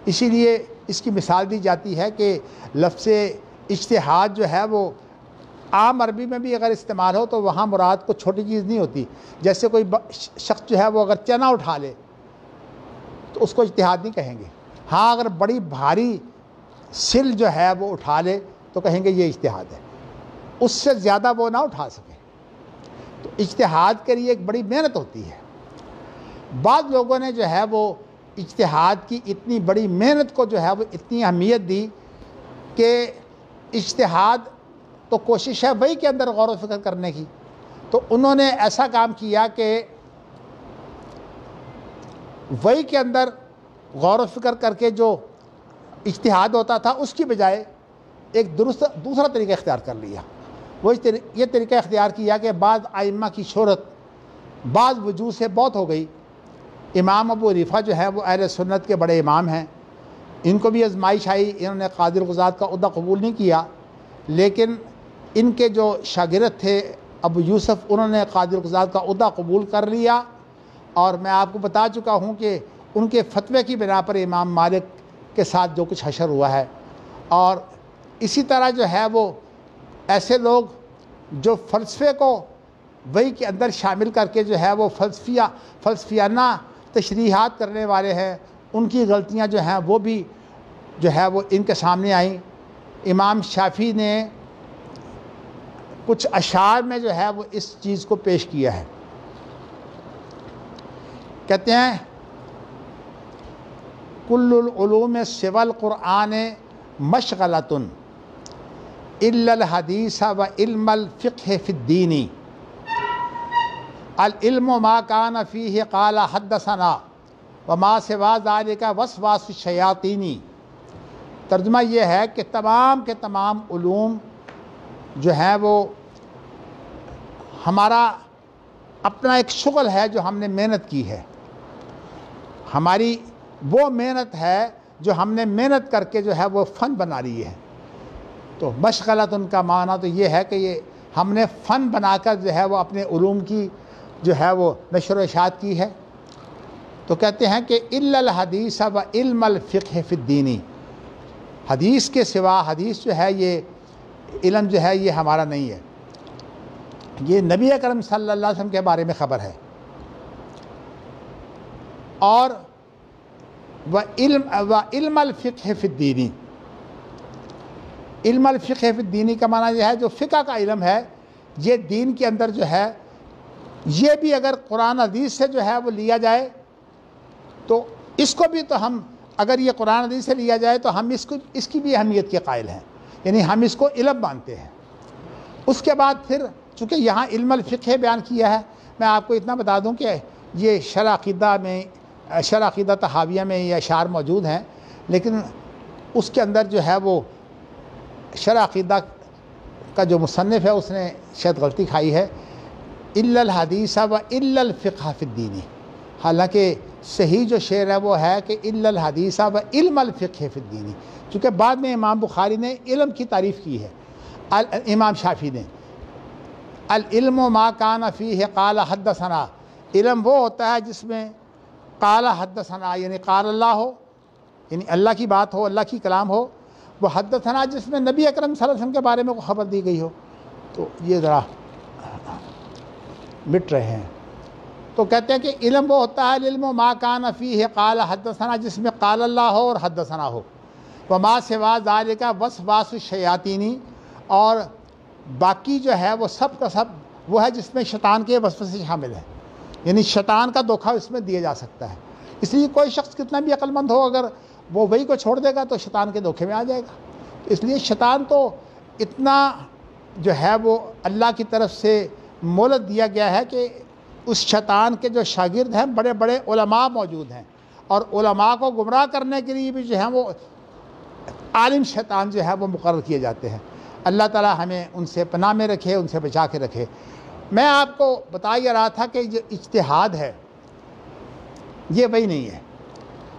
اسی لیے اس کی مثال دی جاتی ہے کہ لفظ اجتہاد جو ہے وہ عام عربی میں بھی اگر استعمال ہو تو وہاں مراد کو چھوٹی چیز نہیں ہوتی، جیسے کوئی شخص جو ہے وہ اگر چنا اٹھا لے تو اس کو اجتہاد نہیں کہیں گے، ہاں اگر بڑی بھاری سل جو ہے وہ اٹھا لے تو کہیں گے یہ اجتہاد ہے، اس سے زیادہ وہ نہ اٹھا سکے۔ تو اجتہاد کے لیے ایک بڑی محنت ہوتی ہے۔ بعض لوگوں نے جو ہے وہ اجتہاد کی اتنی بڑی محنت کو جو ہے وہ اتنی اہمیت دی کہ اجتہاد تو کوشش ہے وہی کے اندر غور و فکر کرنے کی، تو انہوں نے ایسا کام کیا کہ وہی کے اندر غور و فکر کر کے جو اجتہاد ہوتا تھا اس کی بجائے ایک دوسرا طریقہ اختیار کر لیا۔ وہ یہ طریقہ اختیار کیا کہ بعض ائمہ کی شہرت بعض وجوہ سے بہت ہو گئی۔ امام ابو حنیفہ جو ہے وہ اہل سنت کے بڑے امام ہیں، ان کو بھی آزمائش آئی، انہوں نے قاضی القضات کا عہدہ قبول نہیں کیا، لیکن ان کے جو شاگرد تھے ابو یوسف، انہوں نے قاضی القضات کا عہدہ قبول کر لیا، اور میں آپ کو بتا چکا ہوں کہ ان کے فتوے کی بنا پر امام مالک کے ساتھ جو کچھ حشر ہوا ہے۔ اور اسی طرح جو ہے وہ ایسے لوگ جو فلسفے کو وحی کے اندر شامل کر کے جو ہے وہ فلسفیانہ تشریحات کرنے والے ہیں، ان کی غلطیاں جو ہیں وہ بھی جو ہے وہ ان کے سامنے آئیں۔ امام شافعی نے کچھ اشعار میں جو ہے وہ اس چیز کو پیش کیا ہے۔ کہتے ہیں کل العلوم سوى القرآن مشغلۃ الا الحدیث و علم الفقہ فی الدین، العلم ما کان فیہ قال حدثنا وما سوا ذلک وسواس الشیاطین۔ ترجمہ یہ ہے کہ تمام کے تمام علوم جو ہیں وہ ہمارا اپنا ایک شغل ہے جو ہم نے محنت کی ہے، ہماری وہ محنت ہے جو ہم نے محنت کر کے جو ہے وہ فن بنا لی ہے۔ تو مشغلت ان کا معنی تو یہ ہے کہ یہ ہم نے فن بنا کر جو ہے وہ اپنے علوم کی جو ہے وہ نشر و اشاعت کی ہے۔ تو کہتے ہیں کہ الا الحدیث و علم الفقہ فی الدین، حدیث کے سوا حدیث جو ہے یہ علم جو ہے یہ ہمارا نہیں ہے۔ یہ نبی اکرم صلی اللہ علیہ وسلم کے بارے میں خبر ہے۔ اور علم الفقہ فی الدین، علم الفقہ فی الدین کا معنی یہ ہے جو فقہ کا علم ہے، یہ دین کے اندر جو ہے یہ بھی اگر قرآن حدیث سے جو ہے وہ لیا جائے تو اس کو بھی تو ہم اگر یہ قرآن حدیث سے لیا جائے تو ہم اس کی بھی اہمیت کے قائل ہیں، یعنی ہم اس کو علم مانتے ہیں۔ اس کے بعد پھر چونکہ یہاں علم الفقہ بیان کیا ہے، میں آپ کو اتنا بتا دوں کہ یہ شرح عقیدہ طحاویہ میں یہ اشعار موجود ہیں، لیکن اس کے اندر جو ہے وہ شرح عقیدہ کا جو مصنف ہے اس نے شاید غلطی کھائی ہے، الا الحدیث و الا الفقہ فی الدین، حالانکہ صحیح جو شعر ہے وہ ہے کہ الا الحدیث و علم الفقہ فی الدین، چونکہ بعد میں امام بخاری نے علم کی تعریف کی ہے، امام شافعی نے العلم ما کان فیہ قال حدثنا، علم وہ ہوتا ہے جس میں قال حدثنا یعنی قال اللہ ہو، یعنی اللہ کی بات ہو، اللہ کی کلام ہو، وہ حدثنا جس میں نبی اکرم صلی اللہ علیہ وسلم کے بارے میں کوئی خبر دی گئی ہو۔ تو یہ ذرا مٹ رہے ہیں۔ تو کہتے ہیں کہ علم وہ ہوتا ہے العلم ما کان فیہ قال حدثنا جس میں قال اللہ ہو اور حدثنا ہو، وما سوا ذالک وسواس الشیاطین، اور باقی جو ہے وہ سب کا سب وہ ہے جس میں شیطان کے وسوسے شامل ہیں، یعنی شیطان کا دھوکہ اس میں دیا جا سکتا ہے۔ اس لیے کوئی شخص کتنا بھی عقل مند ہو اگر وہ وہی کو چھوڑ دے گا تو شیطان کے دھوکے میں آ جائے گا۔ اس لیے شیطان تو اتنا جو ہے وہ اللہ کی طرف سے مہلت دیا گیا ہے کہ اس شیطان کے جو شاگرد ہیں بڑے بڑے علماء موجود ہیں، اور علماء کو گمراہ کرنے کے لیے بھی جو ہے وہ عالم شیطان جو ہے وہ مقرر کیے جاتے ہیں۔ اللہ تعالی ہمیں ان سے پناہ میں رکھے، ان سے بچا کے رکھے۔ میں آپ کو بتا یہ رہا تھا کہ جو اجتہاد ہے یہ وہی نہیں ہے،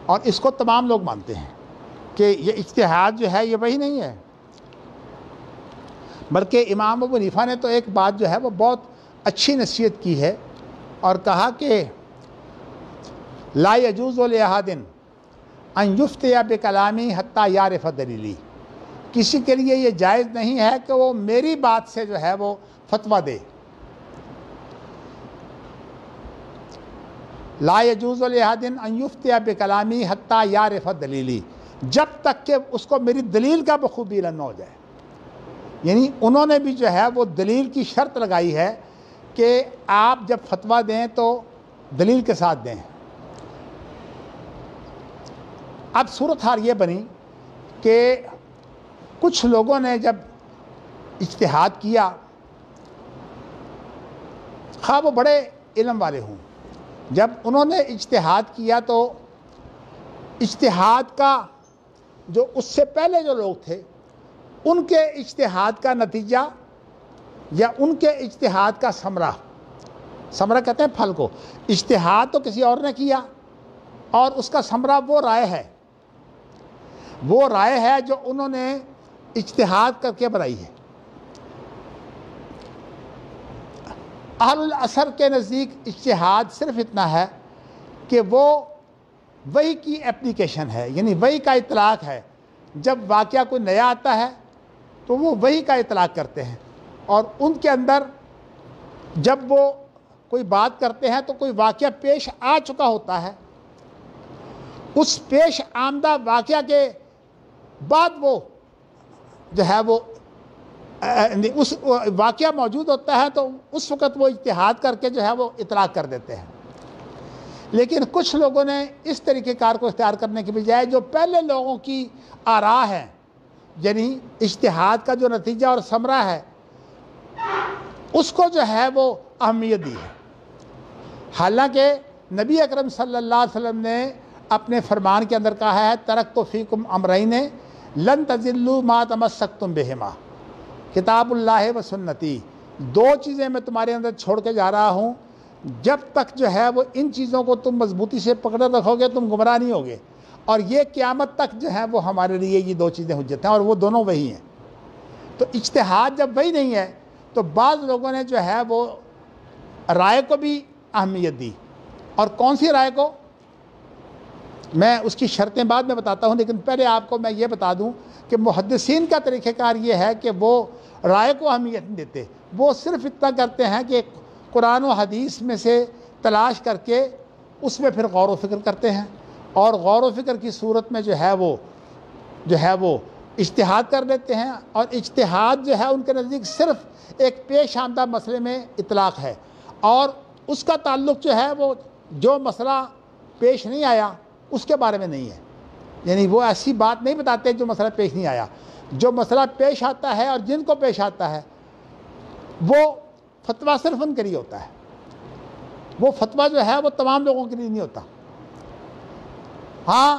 اور اس کو تمام لوگ مانتے ہیں کہ یہ اجتہاد جو ہے یہ وہی نہیں ہے، بلکہ امام ابو حنیفہ نے تو ایک بات جو ہے وہ بہت اچھی نصیحت کی ہے اور کہا کہ لا یجوز لأحد ان یفتی بکلامی حتی یعرف دلیلی، کسی کے لیے یہ جائز نہیں ہے کہ وہ میری بات سے جو ہے وہ فتویٰ دے۔ لا یجوز لأحد ان یفتی بکلامی حتی یعرف دلیلی، جب تک کہ اس کو میری دلیل کا بخوبی علم نہ ہو جائے۔ یعنی انہوں نے بھی جو ہے وہ دلیل کی شرط لگائی ہے کہ آپ جب فتویٰ دیں تو دلیل کے ساتھ دیں۔ اب صورتحال یہ بنی کہ کچھ لوگوں نے جب اجتہاد کیا، خواہ وہ بڑے علم والے ہوں، جب انہوں نے اجتہاد کیا تو اجتہاد کا جو اس سے پہلے جو لوگ تھے ان کے اجتہاد کا نتیجہ یا ان کے اجتہاد کا ثمرہ کہتے ہیں پھل کو، اجتہاد تو کسی اور نے کیا اور اس کا ثمرہ وہ رائے ہے، وہ رائے ہے جو انہوں نے اجتہاد کر کے بنائی ہے۔ اہل الاثر کے نزدیک اجتہاد صرف اتنا ہے کہ وہ وحی کی اپلیکیشن ہے، یعنی وحی کا اطلاق ہے۔ جب واقعہ کوئی نیا آتا ہے تو وہ وحی کا اطلاق کرتے ہیں، اور ان کے اندر جب وہ کوئی بات کرتے ہیں تو کوئی واقعہ پیش آ چکا ہوتا ہے، اس پیش آمدہ واقعہ کے بعد وہ جو ہے وہ اس واقعہ موجود ہوتا ہے تو اس وقت وہ اجتہاد کر کے جو ہے وہ اطلاق کر دیتے ہیں۔ لیکن کچھ لوگوں نے اس طریقہ کار کو اختیار کرنے کے بجائے جو پہلے لوگوں کی آراء ہے، یعنی اجتہاد کا جو نتیجہ اور ثمرہ ہے، اس کو جو ہے وہ اہمیت دی ہے۔ حالانکہ نبی اکرم صلی اللہ علیہ وسلم نے اپنے فرمان کے اندر کہا ہے ترکت فیکم امرین لن تضلوا ما تمسکتم بہما، کتاب اللہ و سنتی، دو چیزیں میں تمہارے اندر چھوڑ کے جا رہا ہوں، جب تک جو ہے وہ ان چیزوں کو تم مضبوطی سے پکڑے رکھو گے تم گمراہ نہیں ہوگے، اور یہ قیامت تک جو ہے وہ ہمارے لیے یہ دو چیزیں حجت ہیں، اور وہ دونوں وہی ہیں۔ تو اجتہاد جب وہی نہیں ہے تو بعض لوگوں نے جو ہے وہ رائے کو بھی اہمیت دی، اور کون سی رائے کو میں اس کی شرطیں بعد میں بتاتا ہوں، لیکن پہلے آپ کو میں یہ بتا دوں کہ محدثین کا طریقہ کار یہ ہے کہ وہ رائے کو اہمیت نہیں دیتے، وہ صرف اتنا کرتے ہیں کہ قرآن و حدیث میں سے تلاش کر کے اس میں پھر غور و فکر کرتے ہیں، اور غور و فکر کی صورت میں جو ہے وہ اجتہاد کر لیتے ہیں، اور اجتہاد جو ہے ان کے نزدیک صرف ایک پیش آمدہ مسئلے میں اطلاق ہے، اور اس کا تعلق جو ہے وہ جو مسئلہ پیش نہیں آیا اس کے بارے میں نہیں ہے، یعنی وہ ایسی بات نہیں بتاتے جو مسئلہ پیش نہیں آیا، جو مسئلہ پیش آتا ہے اور جن کو پیش آتا ہے وہ فتویٰ صرف ان کے لیے ہوتا ہے، وہ فتویٰ جو ہے وہ تمام لوگوں کے لیے نہیں ہوتا۔ ہاں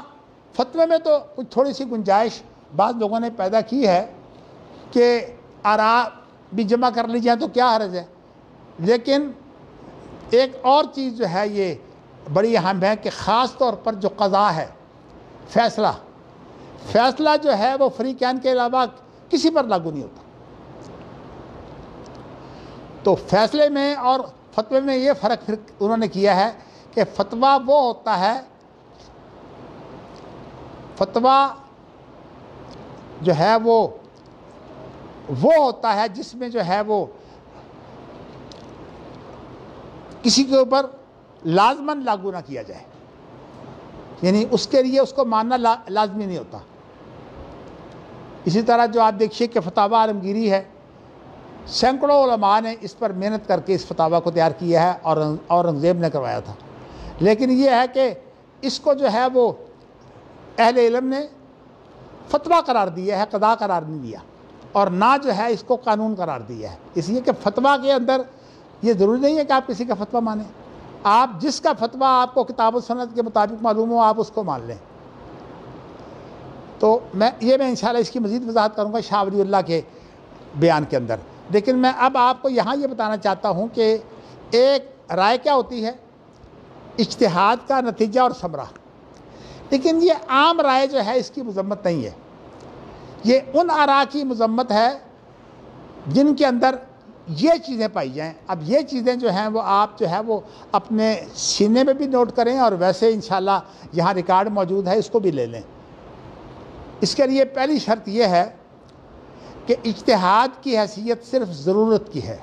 فتوے میں تو کچھ تھوڑی سی گنجائش بعض لوگوں نے پیدا کی ہے کہ آراء بھی جمع کر لی جائیں تو کیا حرج ہے، لیکن ایک اور چیز جو ہے یہ بڑی اہم ہے کہ خاص طور پر جو قضاء ہے، فیصلہ جو ہے وہ فریقین کے علاوہ کسی پر لاگو نہیں ہوتا۔ تو فیصلے میں اور فتوے میں یہ فرق پھر انہوں نے کیا ہے کہ فتویٰ وہ ہوتا ہے، فتویٰ جو ہے وہ ہوتا ہے جس میں جو ہے وہ کسی کے اوپر لازماً لاگو نہ کیا جائے، یعنی اس کے لیے اس کو ماننا لازمی نہیں ہوتا۔ اسی طرح جو آپ دیکھیے کہ فتاوی عالمگیری ہے، سینکڑوں علماء نے اس پر محنت کر کے اس فتاوی کو تیار کیا ہے، اور اورنگزیب نے کروایا تھا، لیکن یہ ہے کہ اس کو جو ہے وہ اہل علم نے فتویٰ قرار دیا ہے، قضاء قرار نہیں دیا، اور نہ جو ہے اس کو قانون قرار دیا ہے، اس لیے کہ فتویٰ کے اندر یہ ضروری نہیں ہے کہ آپ کسی کا فتویٰ مانیں، آپ جس کا فتویٰ آپ کو کتاب و سنت کے مطابق معلوم ہو آپ اس کو مان لیں۔ تو میں انشاءاللہ اس کی مزید وضاحت کروں گا شاہ ولی اللہ کے بیان کے اندر، لیکن میں اب آپ کو یہاں یہ بتانا چاہتا ہوں کہ ایک رائے کیا ہوتی ہے، اجتہاد کا نتیجہ اور ثمرہ، لیکن یہ عام رائے جو ہے اس کی مذمت نہیں ہے، یہ ان آراء کی مذمت ہے جن کے اندر یہ چیزیں پائی جائیں۔ اب یہ چیزیں جو ہیں وہ آپ جو ہے وہ اپنے سینے میں بھی نوٹ کریں، اور ویسے انشاءاللہ یہاں ریکارڈ موجود ہے اس کو بھی لے لیں۔ اس کے لیے پہلی شرط یہ ہے کہ اجتہاد کی حیثیت صرف ضرورت کی ہے،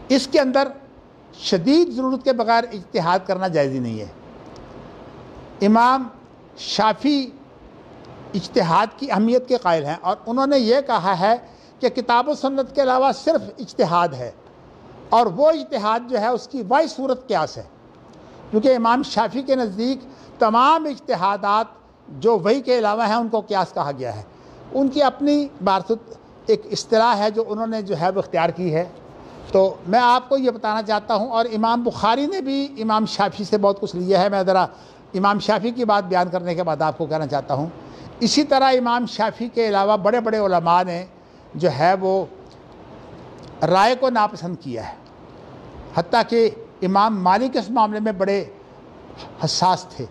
اس کے اندر شدید ضرورت کے بغیر اجتہاد کرنا جائز ہی نہیں ہے۔ امام شافعی اجتہاد کی اہمیت کے قائل ہیں، اور انہوں نے یہ کہا ہے کہ کتاب و سنت کے علاوہ صرف اجتہاد ہے، اور وہ اجتہاد جو ہے اس کی واحد صورت قیاس ہے، کیونکہ امام شافعی کے نزدیک تمام اجتہادات جو وحی کے علاوہ ہیں ان کو قیاس کہا گیا ہے۔ ان کی اپنی بارست ایک اصطلاح ہے جو انہوں نے جو ہے وہ اختیار کی ہے، تو میں آپ کو یہ بتانا چاہتا ہوں، اور امام بخاری نے بھی امام شافعی سے بہت کچھ لیا ہے۔ میں ذرا امام شافعی کی بات بیان کرنے کے بعد آپ کو کہنا چاہتا ہوں، اسی طرح امام شافعی کے علاوہ بڑے بڑے علماء نے جو ہے وہ رائے کو ناپسند کیا ہے، حتیٰ کہ امام مالک اس معاملے میں بڑے حساس تھے،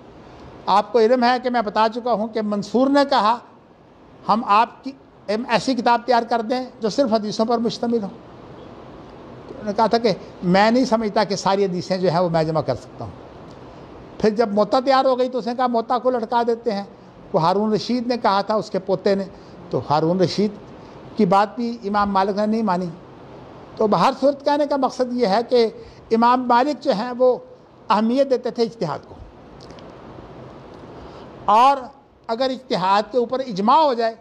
آپ کو علم ہے کہ میں بتا چکا ہوں کہ منصور نے کہا ہم آپ کی ایسی کتاب تیار کر دیں جو صرف حدیثوں پر مشتمل ہو. انہوں نے کہا تھا کہ میں نہیں سمجھتا کہ ساری حدیثیں جو ہیں وہ میں جمع کر سکتا ہوں. پھر جب موطا تیار ہو گئی تو اس نے کہا موطا کو لٹکا دیتے ہیں. وہ ہارون رشید نے کہا تھا، اس کے پوتے نے، تو ہارون رشید کی بات بھی امام مالک نے نہیں مانی. تو بہر صورت کہنے کا مقصد یہ ہے کہ امام مالک جو ہیں وہ اہمیت دیتے تھے اجتہاد کو، اور اگر اجتہاد کے اوپر اجماع ہو جائے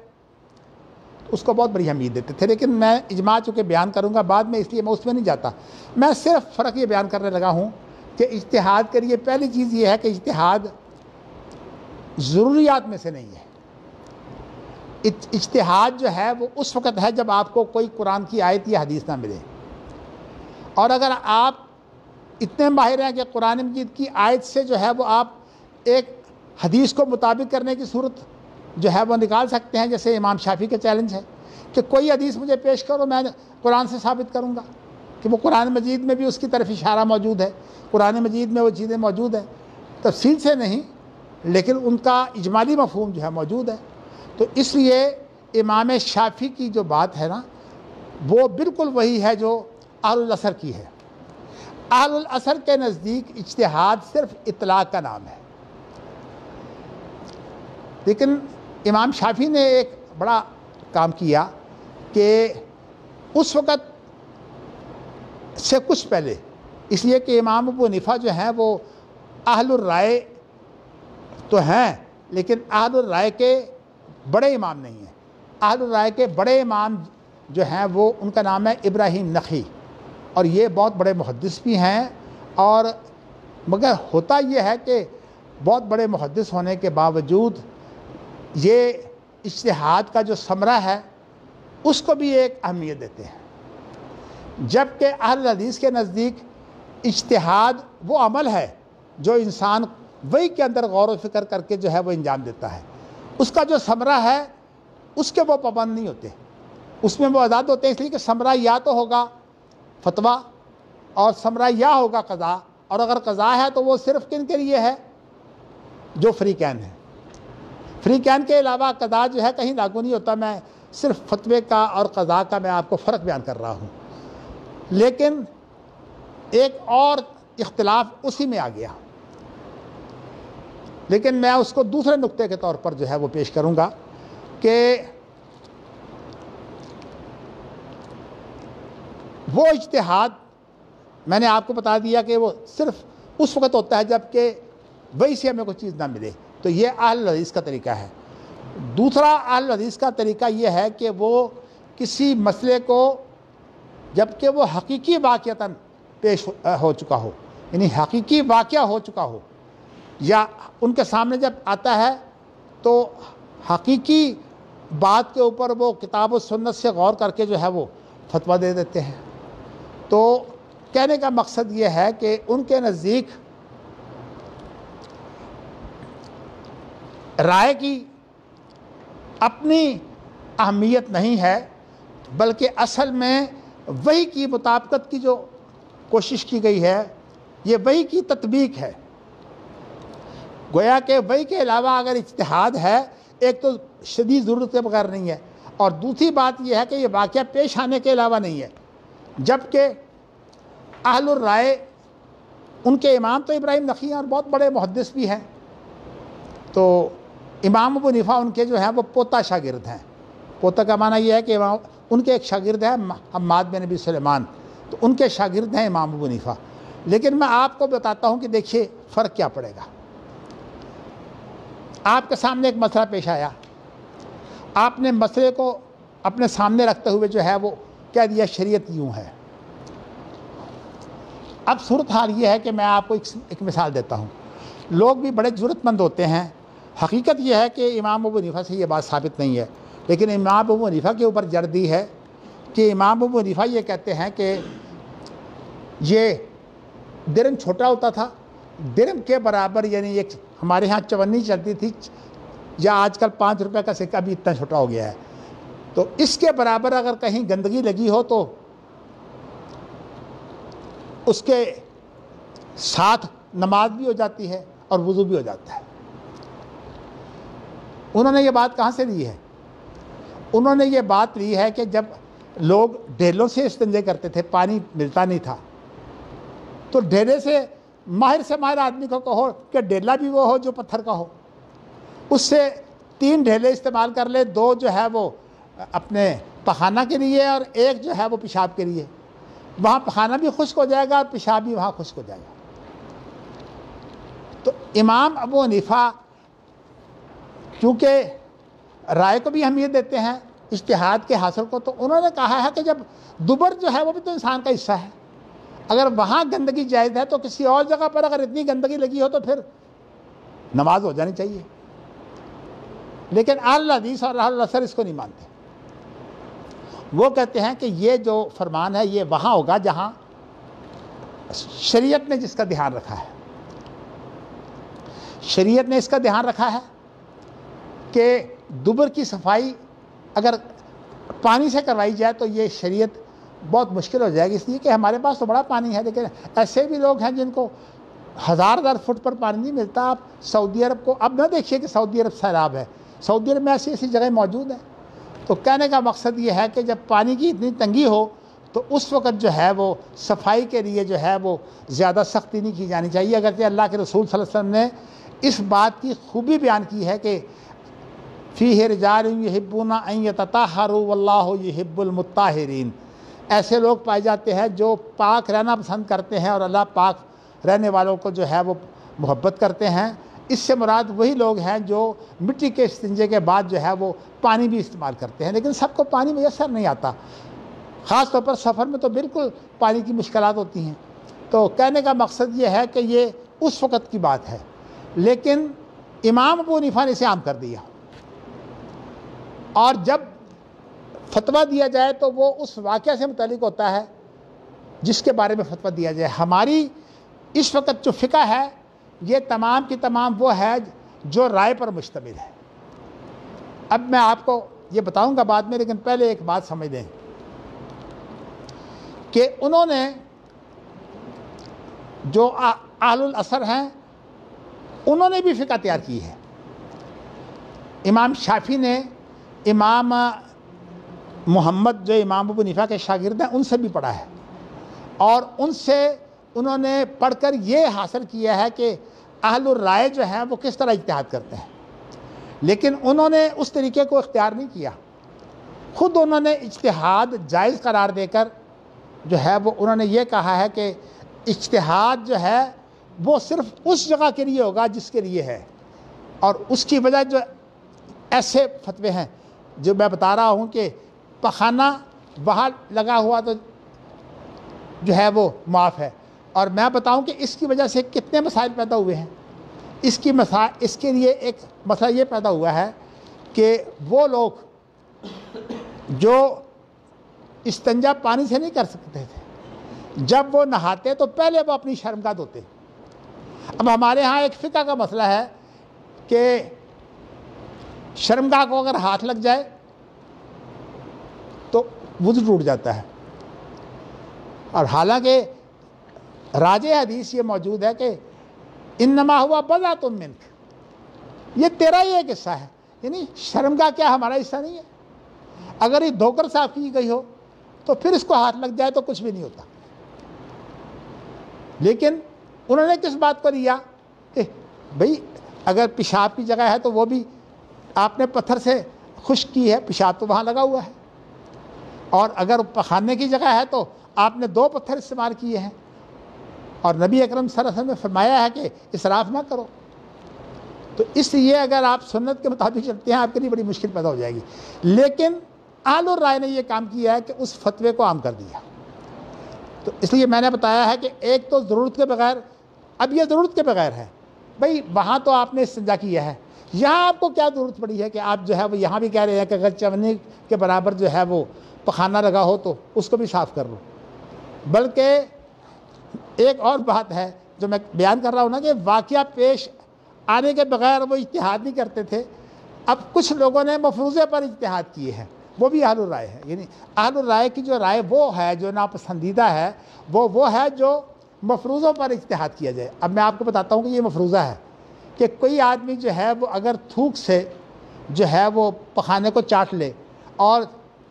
تو اس کو بہت بڑی اہمیت دیتے تھے. لیکن میں اجماع چونکہ بیان کروں گا بعد میں، اس لیے میں اس میں نہیں جاتا. میں صرف فرق یہ بیان کرنے لگا ہوں کہ اجتہاد کے لیے پہلی چیز یہ ہے کہ اجتہاد ضروریات میں سے نہیں ہے. اجتہاد جو ہے وہ اس وقت ہے جب آپ کو کوئی قرآن کی آیت یا حدیث نہ ملے، اور اگر آپ اتنے ماہر ہیں کہ قرآن مجید کی آیت سے جو ہے وہ آپ ایک حدیث کو مطابق کرنے کی صورت جو ہے وہ نکال سکتے ہیں، جیسے امام شافعی کا چیلنج ہے کہ کوئی حدیث مجھے پیش کرو، میں قرآن سے ثابت کروں گا کہ وہ قرآن مجید میں بھی اس کی طرف اشارہ موجود ہے، قرآن مجید میں وہ چیزیں موجود ہیں، تفصیل سے نہیں لیکن ان کا اجمالی مفہوم جو ہے موجود ہے. تو اس لیے امام شافعی کی جو بات ہے نا وہ بالکل وہی ہے جو اہل العصر کی ہے. اہل العصر کے نزدیک اجتہاد صرف اطلاق کا نام ہے. لیکن امام شافعی نے ایک بڑا کام کیا کہ اس وقت سے کچھ پہلے، اس لیے کہ امام ابو حنیفہ جو ہیں وہ اہل الرائے تو ہیں لیکن اہل الرائے کے بڑے امام نہیں ہیں. اہل الرائے کے بڑے امام جو ہیں وہ ان کا نام ہے ابراہیم نخعی، اور یہ بہت بڑے محدث بھی ہیں. اور مگر ہوتا یہ ہے کہ بہت بڑے محدث ہونے کے باوجود یہ اجتہاد کا جو ثمرہ ہے اس کو بھی ایک اہمیت دیتے ہیں، جبکہ اہل حدیث کے نزدیک اجتہاد وہ عمل ہے جو انسان وہی کے اندر غور و فکر کر کے جو ہے وہ انجام دیتا ہے. اس کا جو ثمرہ ہے اس کے وہ پابند نہیں ہوتے، اس میں وہ آزاد ہوتے ہیں، اس لیے کہ ثمرہ یا تو ہوگا فتویٰ اور ثمرہ یا ہوگا قضا. اور اگر قضا ہے تو وہ صرف کن کے لیے ہے؟ جو فریقین ہیں. فریقین کے علاوہ قضا جو ہے کہیں لاگو نہیں ہوتا. میں صرف فتوے کا اور قضا کا میں آپ کو فرق بیان کر رہا ہوں. لیکن ایک اور اختلاف اسی میں آ گیا، لیکن میں اس کو دوسرے نقطے کے طور پر جو ہے وہ پیش کروں گا کہ وہ اجتہاد میں نے آپ کو بتا دیا کہ وہ صرف اس وقت ہوتا ہے جب کہ وہی سے ہمیں کوئی چیز نہ ملے. تو یہ اہل حدیث کا طریقہ ہے. دوسرا اہل حدیث کا طریقہ یہ ہے کہ وہ کسی مسئلے کو جب کہ وہ حقیقی واقعتاً پیش ہو چکا ہو، یعنی حقیقی واقعہ ہو چکا ہو، یا ان کے سامنے جب آتا ہے تو حقیقی بات کے اوپر وہ کتاب و سنت سے غور کر کے جو ہے وہ فتویٰ دے دیتے ہیں. تو کہنے کا مقصد یہ ہے کہ ان کے نزدیک رائے کی اپنی اہمیت نہیں ہے، بلکہ اصل میں وحی کی مطابقت کی جو کوشش کی گئی ہے یہ وحی کی تطبیق ہے. گویا کہ وحی کے علاوہ اگر اجتہاد ہے، ایک تو شدید ضرورت کے بغیر نہیں ہے، اور دوسری بات یہ ہے کہ یہ واقعہ پیش آنے کے علاوہ نہیں ہے. جبکہ اہل الرائے ان کے امام تو ابراہیم نخعی ہیں اور بہت بڑے محدث بھی ہیں. تو امام ابو حنیفہ ان کے جو ہیں وہ پوتا شاگرد ہیں. پوتا کا معنی یہ ہے کہ ان کے ایک شاگرد ہیں حماد بن نبی سلیمان، تو ان کے شاگرد ہیں امام ابو حنیفہ. لیکن میں آپ کو بتاتا ہوں کہ دیکھیے فرق کیا پڑے گا. آپ کے سامنے ایک مسئلہ پیش آیا، آپ نے مسئلے کو اپنے سامنے رکھتے ہوئے جو ہے وہ کہہ دیا شریعت یوں ہے. اب صورتحال یہ ہے کہ میں آپ کو ایک مثال دیتا ہوں. لوگ بھی بڑے ضرورت مند ہوتے ہیں. حقیقت یہ ہے کہ امام ابو حنیفہ سے یہ بات ثابت نہیں ہے، لیکن امام ابو حنیفہ کے اوپر جردی ہے کہ امام ابو حنیفہ یہ کہتے ہیں کہ یہ درم چھوٹا ہوتا تھا، درم کے برابر، یعنی ایک ہمارے ہاں چونی چلتی تھی، یا آج کل 5 روپے کا سکہ بھی اتنا چھوٹا ہو گیا ہے، تو اس کے برابر اگر کہیں گندگی لگی ہو تو اس کے ساتھ نماز بھی ہو جاتی ہے اور وضو بھی ہو جاتا ہے. انہوں نے یہ بات کہاں سے لی ہے؟ انہوں نے یہ بات لی ہے کہ جب لوگ ڈھیلوں سے استنجے کرتے تھے، پانی ملتا نہیں تھا، تو ڈھیلے سے ماہر آدمی کو کہو کہ ڈھیلا بھی وہ ہو جو پتھر کا ہو، اس سے 3 ڈھیلے استعمال کر لے، 2 جو ہے وہ اپنے پخانہ کے لیے اور 1 جو ہے وہ پیشاب کے لیے، وہاں پخانہ بھی خشک ہو جائے گا اور پیشاب بھی وہاں خشک ہو جائے گا۔ تو امام ابو حنیفہ چونکہ رائے کو بھی اہمیت دیتے ہیں اجتہاد کے حاصل کو، تو انہوں نے کہا ہے کہ جب دبر جو ہے وہ بھی تو انسان کا حصہ ہے، اگر وہاں گندگی جائز ہے تو کسی اور جگہ پر اگر اتنی گندگی لگی ہو تو پھر نماز ہو جانی چاہیے۔ لیکن اہل حدیث اور اہل اثر اس کو نہیں مانتے، وہ کہتے ہیں کہ یہ جو فرمان ہے یہ وہاں ہوگا جہاں شریعت نے جس کا دھیان رکھا ہے۔ شریعت نے اس کا دھیان رکھا ہے کہ دبر کی صفائی اگر پانی سے کروائی جائے تو یہ شریعت بہت مشکل ہو جائے گی، اس لیے کہ ہمارے پاس تو بڑا پانی ہے، لیکن ایسے بھی لوگ ہیں جن کو 1000 فٹ پر پانی نہیں ملتا۔ آپ سعودی عرب کو اب نہ دیکھیے کہ سعودی عرب سیلاب ہے، سعودی عرب میں ایسی جگہ موجود ہیں۔ تو کہنے کا مقصد یہ ہے کہ جب پانی کی اتنی تنگی ہو تو اس وقت جو ہے وہ صفائی کے لیے جو ہے وہ زیادہ سختی نہیں کی جانی چاہیے، اگرچہ اللہ کے رسول صلی اللہ علیہ وسلم نے اس بات کی خوبی بیان کی ہے کہ فیہ رجال یحبون ان یتطہروا واللہ یحب المطہرین، ایسے لوگ پائے جاتے ہیں جو پاک رہنا پسند کرتے ہیں اور اللہ پاک رہنے والوں کو جو ہے وہ محبت کرتے ہیں۔ اس سے مراد وہی لوگ ہیں جو مٹی کے استنجے کے بعد جو ہے وہ پانی بھی استعمال کرتے ہیں، لیکن سب کو پانی میسر نہیں آتا، خاص طور پر سفر میں تو بالکل پانی کی مشکلات ہوتی ہیں۔ تو کہنے کا مقصد یہ ہے کہ یہ اس وقت کی بات ہے، لیکن امام ابو حنیفہ نے اسے عام کر دیا، اور جب فتویٰ دیا جائے تو وہ اس واقعہ سے متعلق ہوتا ہے جس کے بارے میں فتویٰ دیا جائے۔ ہماری اس وقت جو فقہ ہے یہ تمام کی تمام وہ ہے جو رائے پر مشتمل ہے۔ اب میں آپ کو یہ بتاؤں گا بعد میں، لیکن پہلے ایک بات سمجھ لیں کہ انہوں نے جو اہل الاثر ہیں انہوں نے بھی فقہ تیار کی ہے۔ امام شافعی نے امام محمد جو امام ابو حنیفہ کے شاگرد ہیں ان سے بھی پڑھا ہے، اور ان سے انہوں نے پڑھ کر یہ حاصل کیا ہے کہ اہل الرائے جو ہیں وہ کس طرح اجتہاد کرتے ہیں، لیکن انہوں نے اس طریقے کو اختیار نہیں کیا، خود انہوں نے اجتہاد جائز قرار دے کر جو ہے وہ انہوں نے یہ کہا ہے کہ اجتہاد جو ہے وہ صرف اس جگہ کے لیے ہوگا جس کے لیے ہے، اور اس کی وجہ جو ایسے فتوے ہیں جو میں بتا رہا ہوں کہ پخانہ وہاں لگا ہوا تو جو ہے وہ معاف ہے، اور میں بتاؤں کہ اس کی وجہ سے کتنے مسائل پیدا ہوئے ہیں۔ اس کے لیے ایک مسئلہ یہ پیدا ہوا ہے کہ وہ لوگ جو استنجا پانی سے نہیں کر سکتے تھے، جب وہ نہاتے تو پہلے وہ اپنی شرمگاہ دھوتے۔ اب ہمارے ہاں ایک فقہ کا مسئلہ ہے کہ شرمگاہ کو اگر ہاتھ لگ جائے تو وضو ٹوٹ جاتا ہے، اور حالانکہ راجح حدیث یہ موجود ہے کہ انما ہوا بضعۃ منک، یہ تیرا ہی ایک حصہ ہے، یعنی شرمگاہ کیا ہمارا حصہ نہیں ہے؟ اگر یہ دھو کر صاف کی گئی ہو تو پھر اس کو ہاتھ لگ جائے تو کچھ بھی نہیں ہوتا۔ لیکن انہوں نے کس بات کو لیا کہ بھئی اگر پیشاب کی جگہ ہے تو وہ بھی آپ نے پتھر سے خشک کی ہے، پیشاب تو وہاں لگا ہوا ہے، اور اگر پخانے کی جگہ ہے تو آپ نے 2 پتھر استعمال کیے ہیں، اور نبی اکرم صلی اللہ علیہ وسلم نے فرمایا ہے کہ اسراف نہ کرو۔ تو اس لیے اگر آپ سنت کے مطابق چلتے ہیں آپ کے لیے بڑی مشکل پیدا ہو جائے گی، لیکن اہل الرائے نے یہ کام کیا ہے کہ اس فتوے کو عام کر دیا۔ تو اس لیے میں نے بتایا ہے کہ ایک تو ضرورت کے بغیر، اب یہ ضرورت کے بغیر ہے، بھئی وہاں تو آپ نے استنجا کیا ہے، یہاں آپ کو کیا ضرورت پڑی ہے کہ آپ جو ہے وہ یہاں بھی کہہ رہے ہیں کہ اگر چمنی کے برابر جو ہے وہ پخانہ لگا ہو تو اس کو بھی صاف کر لو۔ بلکہ ایک اور بات ہے جو میں بیان کر رہا ہوں نا کہ واقعہ پیش آنے کے بغیر وہ اجتہاد نہیں کرتے تھے، اب کچھ لوگوں نے مفروضے پر اجتہاد کیے ہیں، وہ بھی اہل الرائے ہے۔ یعنی اہل الرائے کی جو رائے وہ ہے جو ناپسندیدہ ہے، وہ ہے جو مفروضوں پر اجتہاد کیا جائے۔ اب میں آپ کو بتاتا ہوں کہ یہ مفروضہ ہے کہ کوئی آدمی جو ہے وہ اگر تھوک سے جو ہے وہ پخانے کو چاٹ لے اور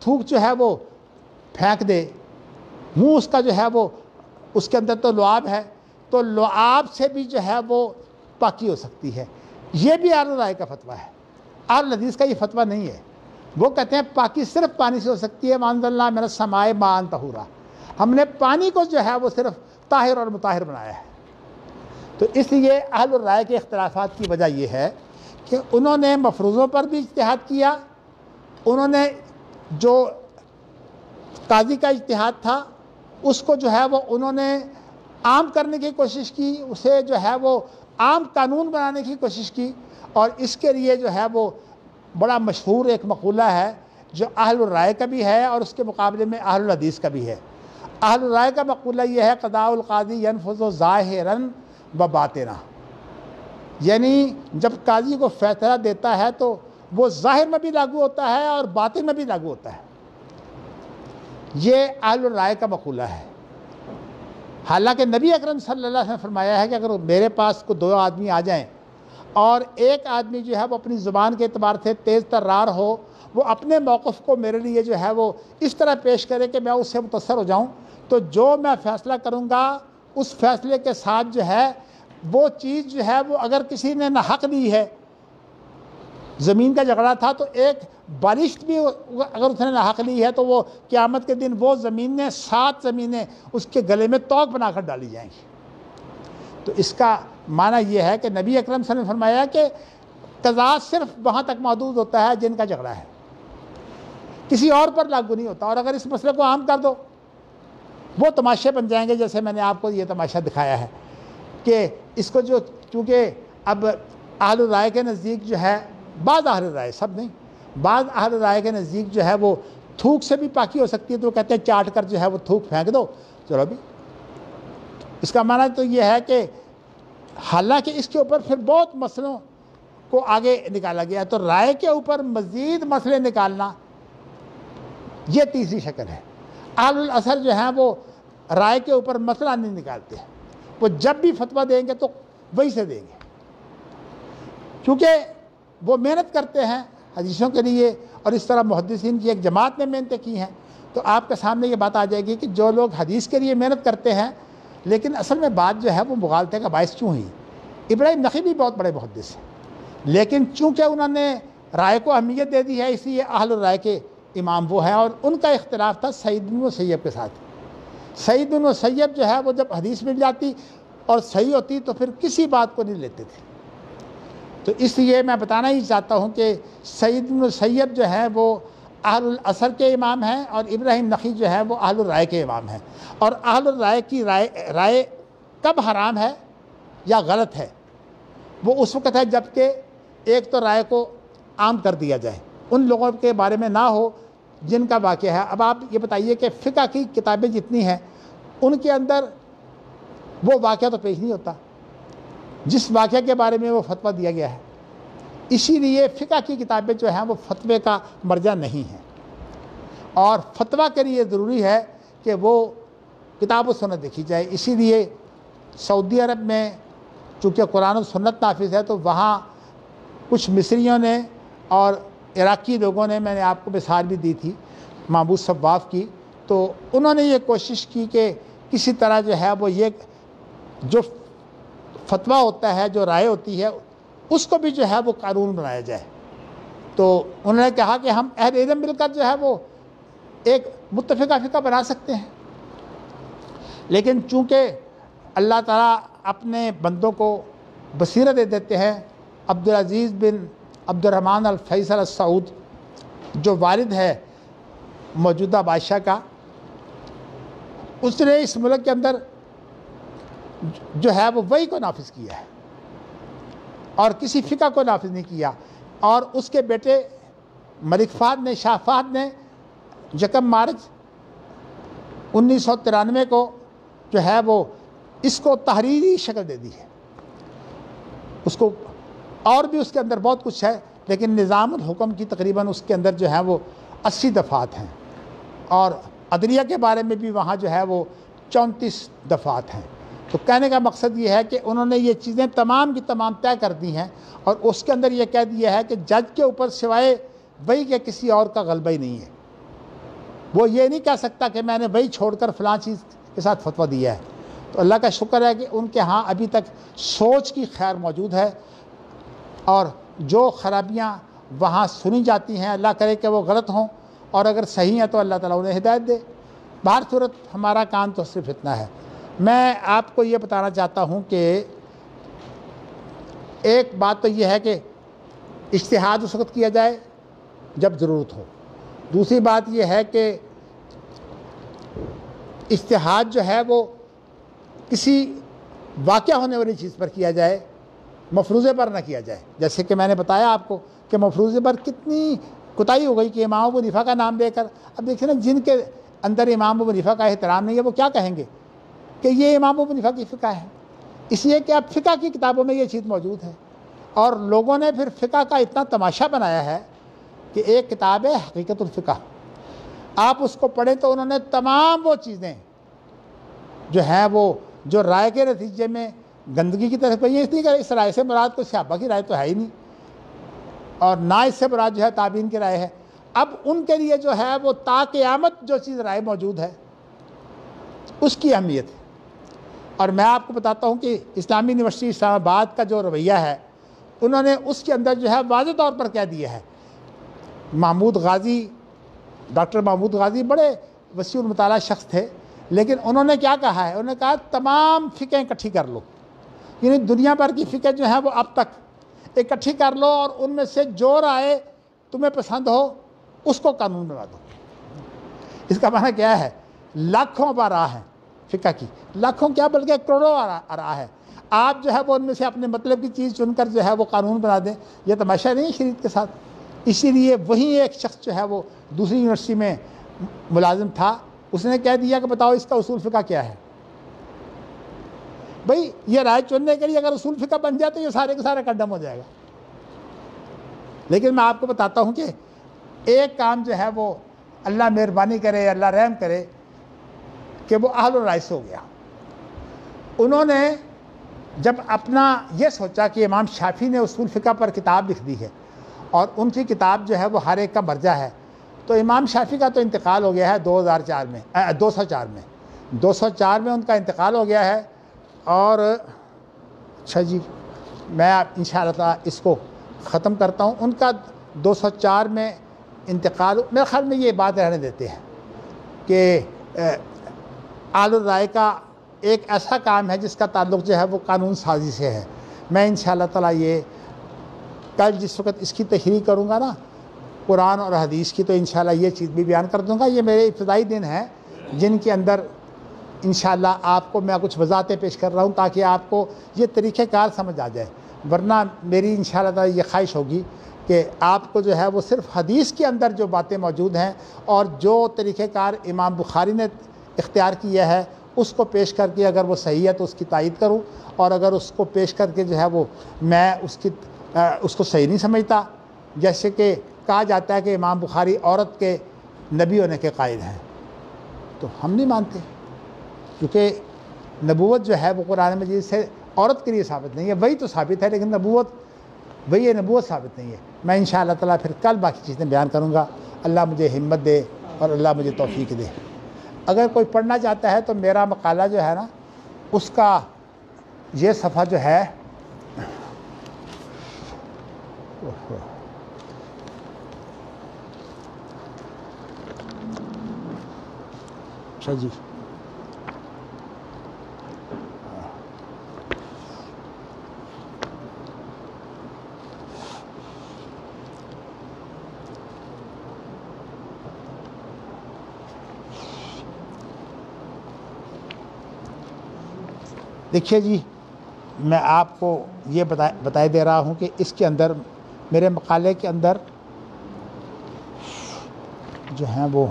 تھوک جو ہے وہ پھینک دے، منہ اس کا جو ہے وہ اس کے اندر تو لعاب ہے، تو لعاب سے بھی جو ہے وہ پاکی ہو سکتی ہے۔ یہ بھی اہل رائے کا فتویٰ ہے، اہل حدیث کا یہ فتویٰ نہیں ہے۔ وہ کہتے ہیں پاکی صرف پانی سے ہو سکتی ہے، وَأَنزَلْنَا مِنَ السَّمَاءِ مَاءً طَهُورًا، ہم نے پانی کو جو ہے وہ صرف طاہر اور مطہر بنایا ہے۔ تو اس لیے اہل الرائے کے اختلافات کی وجہ یہ ہے کہ انہوں نے مفروضوں پر بھی اجتہاد کیا، انہوں نے جو قاضی کا اجتہاد تھا اس کو جو ہے وہ انہوں نے عام کرنے کی کوشش کی، اسے جو ہے وہ عام قانون بنانے کی کوشش کی، اور اس کے لیے جو ہے وہ بڑا مشہور ایک مقولہ ہے جو اہل الرائے کا بھی ہے اور اس کے مقابلے میں اہل الحدیث کا بھی ہے۔ اہل الرائے کا مقولہ یہ ہے قضاء القاضی ینفذ ظاہراً و باطنا، یعنی جب قاضی کو فیصلہ دیتا ہے تو وہ ظاہر میں بھی لاگو ہوتا ہے اور باطن میں بھی لاگو ہوتا ہے۔ یہ اہل الرائے کا مقولہ ہے۔ حالانکہ نبی اکرم صلی اللہ علیہ وسلم نے فرمایا ہے کہ اگر میرے پاس کو دو آدمی آ جائیں اور ایک آدمی جو ہے وہ اپنی زبان کے اعتبار سے تیز ترار ہو، وہ اپنے موقف کو میرے لیے جو ہے وہ اس طرح پیش کرے کہ میں اس سے متاثر ہو جاؤں، تو جو میں فیصلہ کروں گا اس فیصلے کے ساتھ جو ہے وہ چیز جو ہے وہ اگر کسی نے نہ حق دی ہے، زمین کا جھگڑا تھا تو ایک بالشت بھی اگر اس نے نہ حق لی ہے تو وہ قیامت کے دن وہ زمینیں 7 زمینیں اس کے گلے میں توق بنا کر ڈالی جائیں گی۔ تو اس کا معنی یہ ہے کہ نبی اکرم صلی اللہ علیہ وسلم نے فرمایا کہ قضاء صرف وہاں تک محدود ہوتا ہے جن کا جھگڑا ہے، کسی اور پر لاگو نہیں ہوتا، اور اگر اس مسئلے کو عام کر دو وہ تماشے بن جائیں گے، جیسے میں نے آپ کو یہ تماشا دکھایا ہے کہ اس کو جو چونکہ اب اہل الرائے کے نزدیک جو ہے، بعض اہل الرائے، سب نہیں، بعض اہل الرائے کے نزدیک جو ہے وہ تھوک سے بھی پاکی ہو سکتی ہے، تو وہ کہتے ہیں چاٹ کر جو ہے وہ تھوک پھینک دو، چلو بھی۔ اس کا معنی تو یہ ہے کہ حالانکہ اس کے اوپر پھر بہت مسئلوں کو آگے نکالا گیا ہے، تو رائے کے اوپر مزید مسئلے نکالنا یہ تیسری شکل ہے۔ اہل الاثر جو ہیں وہ رائے کے اوپر مسئلہ نہیں نکالتے ہیں، وہ جب بھی فتویٰ دیں گے تو وہی سے دیں گے، کیونکہ وہ محنت کرتے ہیں حدیثوں کے لیے، اور اس طرح محدثین کی ایک جماعت نے محنتیں کی ہیں۔ تو آپ کے سامنے یہ بات آ جائے گی کہ جو لوگ حدیث کے لیے محنت کرتے ہیں لیکن اصل میں بات جو ہے وہ مغالطے کا باعث کیوں ہوئی۔ ابراہیم نخعی بھی بہت بڑے محدث ہیں، لیکن چونکہ انہوں نے رائے کو اہمیت دے دی ہے، اس لیے اہل الرائے کے امام وہ ہیں، اور ان کا اختلاف تھا سعید بن مسیب کے ساتھ۔ سعید بن مسیب جو ہے وہ جب حدیث مل جاتی اور صحیح ہوتی تو پھر کسی بات کو نہیں لیتے تھے۔ تو اس لیے میں بتانا ہی چاہتا ہوں کہ سعید بن مسیب جو ہے وہ اہل الاثر کے امام ہیں، اور ابراہیم نخعی جو ہے وہ اہل الرائے کے امام ہیں۔ اور اہل الرائے کی رائے کب حرام ہے یا غلط ہے، وہ اس وقت ہے جب کہ ایک تو رائے کو عام کر دیا جائے، ان لوگوں کے بارے میں نہ ہو جن کا واقعہ ہے۔ اب آپ یہ بتائیے کہ فقہ کی کتابیں جتنی ہیں ان کے اندر وہ واقعہ تو پیش نہیں ہوتا جس واقعہ کے بارے میں وہ فتویٰ دیا گیا ہے، اسی لیے فقہ کی کتابیں جو ہیں وہ فتوے کا مرجع نہیں ہیں، اور فتویٰ کے لیے ضروری ہے کہ وہ کتاب و سنت دیکھی جائے۔ اسی لیے سعودی عرب میں چونکہ قرآن و سنت نافذ ہے تو وہاں کچھ مصریوں نے اور عراقی لوگوں نے، میں نے آپ کو مثال بھی دی تھی محمود صواف کی، تو انہوں نے یہ کوشش کی کہ کسی طرح جو ہے وہ یہ جو فتویٰ ہوتا ہے، جو رائے ہوتی ہے، اس کو بھی جو ہے وہ قانون بنایا جائے۔ تو انہوں نے کہا کہ ہم اہل علم مل کر جو ہے وہ ایک متفقہ فقہ بنا سکتے ہیں، لیکن چونکہ اللہ تعالیٰ اپنے بندوں کو بصیرت دے دیتے ہیں۔ عبدالعزیز بن عبد الرحمن الفیصل السعود جو والد ہے موجودہ بادشاہ کا، اس نے اس ملک کے اندر جو ہے وہ وحی کو نافذ کیا ہے اور کسی فقہ کو نافذ نہیں کیا، اور اس کے بیٹے ملک فہد نے، شاہ فہد نے 1 مارچ 1993 کو جو ہے وہ اس کو تحریری شکل دے دی ہے۔ اس کو اور بھی اس کے اندر بہت کچھ ہے، لیکن نظام الحکم کی تقریباً اس کے اندر جو ہے وہ 80 دفعات ہیں، اور عدلیہ کے بارے میں بھی وہاں جو ہے وہ 34 دفعات ہیں۔ تو کہنے کا مقصد یہ ہے کہ انہوں نے یہ چیزیں تمام کی تمام طے کر دی ہیں، اور اس کے اندر یہ کہہ دیا ہے کہ جج کے اوپر سوائے وہی کے کسی اور کا غلبہ ہی نہیں ہے۔ وہ یہ نہیں کہہ سکتا کہ میں نے وہی چھوڑ کر فلاں چیز کے ساتھ فتویٰ دیا ہے۔ تو اللہ کا شکر ہے کہ ان کے ہاں ابھی تک سوچ کی خیر موجود ہے، اور جو خرابیاں وہاں سنی جاتی ہیں اللہ کرے کہ وہ غلط ہوں، اور اگر صحیح ہیں تو اللہ تعالیٰ انہیں ہدایت دے۔ بہر صورت ہمارا کام تو صرف اتنا ہے۔ میں آپ کو یہ بتانا چاہتا ہوں کہ ایک بات تو یہ ہے کہ اجتہاد اس وقت کیا جائے جب ضرورت ہو۔ دوسری بات یہ ہے کہ اجتہاد جو ہے وہ کسی واقعہ ہونے والی چیز پر کیا جائے، مفروضے پر نہ کیا جائے۔ جیسے کہ میں نے بتایا آپ کو کہ مفروضے پر کتنی کوتاہی ہو گئی کہ امام ابو حنیفہ کا نام لے کر، اب دیکھیں نا جن کے اندر امام ابو حنیفہ کا احترام نہیں ہے وہ کیا کہیں گے کہ یہ امام ابو حنیفہ کی فقہ ہے، اس لیے کہ اب فقہ کی کتابوں میں یہ چیز موجود ہے۔ اور لوگوں نے پھر فقہ کا اتنا تماشا بنایا ہے کہ ایک کتاب ہے حقیقت الفقہ، آپ اس کو پڑھیں تو انہوں نے تمام وہ چیزیں جو ہیں وہ جو رائے کے نتیجے میں گندگی کی طرف گئی ہیں، اس لیے کہ اس رائے سے مراد کوئی صحابہ کی رائے تو ہے ہی نہیں، اور نہ اس سے مراد جو ہے تابعین کی رائے ہے۔ اب ان کے لیے جو ہے وہ تا قیامت جو چیز رائے موجود ہے اس کی اہمیت ہے۔ اور میں آپ کو بتاتا ہوں کہ اسلامی یونیورسٹی اسلام آباد کا جو رویہ ہے، انہوں نے اس کے اندر جو ہے واضح طور پر کہہ دیا ہے۔ محمود غازی، ڈاکٹر محمود غازی بڑے وسیع المطالعہ شخص تھے، لیکن انہوں نے کیا کہا ہے، انہوں نے کہا تمام فقہیں اکٹھی کر لو، یعنی دنیا بھر کی فقہ جو ہیں وہ اب تک اکٹھی کر لو، اور ان میں سے جو رائے تمہیں پسند ہو اس کو قانون بنا دو۔ اس کا معنی کیا ہے؟ لاکھوں آراء ہیں فقہ کی، لاکھوں کیا بلکہ کروڑوں آراء ہے، آپ جو ہے وہ ان میں سے اپنے مطلب کی چیز چن کر جو ہے وہ قانون بنا دیں، یہ تماشا نہیں ہے شریعت کے ساتھ۔ اسی لیے وہی ایک شخص جو ہے وہ دوسری یونیورسٹی میں ملازم تھا، اس نے کہہ دیا کہ بتاؤ اس کا اصول فقہ کیا ہے۔ بھئی یہ رائے چننے کے لیے اگر اصول فقہ بن جائے تو یہ سارے کا سارا کنڈم ہو جائے گا۔ لیکن میں آپ کو بتاتا ہوں کہ ایک کام جو ہے وہ اللہ مہربانی کرے، اللہ رحم کرے کہ وہ اہل الرائے سے ہو گیا۔ انہوں نے جب اپنا یہ سوچا کہ امام شافعی نے اصول فقہ پر کتاب لکھ دی ہے اور ان کی کتاب جو ہے وہ ہر ایک کا مرجع ہے، تو امام شافعی کا تو انتقال ہو گیا ہے 204 میں ان کا انتقال ہو گیا ہے۔ اور اچھا جی میں انشاءاللہ تعالیٰ اس کو ختم کرتا ہوں۔ ان کا 204 میں انتقال، میرے خیال میں یہ بات رہنے دیتے ہیں کہ اہل الرائے کا ایک ایسا کام ہے جس کا تعلق جو ہے وہ قانون سازی سے ہے۔ میں انشاءاللہ تعالیٰ یہ کل جس وقت اس کی تشریح کروں گا نا قرآن اور حدیث کی، تو انشاءاللہ یہ چیز بھی بیان کر دوں گا۔ یہ میرے ابتدائی دن ہیں جن کے اندر انشاءاللہ آپ کو میں کچھ وضاحتیں پیش کر رہا ہوں تاکہ آپ کو یہ طریقہ کار سمجھ آ جائے، ورنہ میری انشاءاللہ تعالیٰ یہ خواہش ہوگی کہ آپ کو جو ہے وہ صرف حدیث کے اندر جو باتیں موجود ہیں اور جو طریقہ کار امام بخاری نے اختیار کیا ہے اس کو پیش کر کے اگر وہ صحیح ہے تو اس کی تائید کروں، اور اگر اس کو پیش کر کے جو ہے وہ میں اس کو صحیح نہیں سمجھتا، جیسے کہ کہا جاتا ہے کہ امام بخاری عورت کے نبی ہونے کے قائل ہیں، تو ہم نہیں مانتے، کیونکہ نبوت جو ہے وہ قرآن مجید سے عورت کے لیے ثابت نہیں ہے، وہی تو ثابت ہے لیکن نبوت ثابت نہیں ہے۔ میں انشاءاللہ تعالیٰ پھر کل باقی چیزیں بیان کروں گا۔ اللہ مجھے ہمت دے اور اللہ مجھے توفیق دے۔ اگر کوئی پڑھنا چاہتا ہے تو میرا مقالہ جو ہے نا اس کا یہ صفحہ جو ہے اچھا جی دیکھیے جی، میں آپ کو یہ بتائے دے رہا ہوں کہ اس کے اندر میرے مقالے کے اندر جو ہیں وہ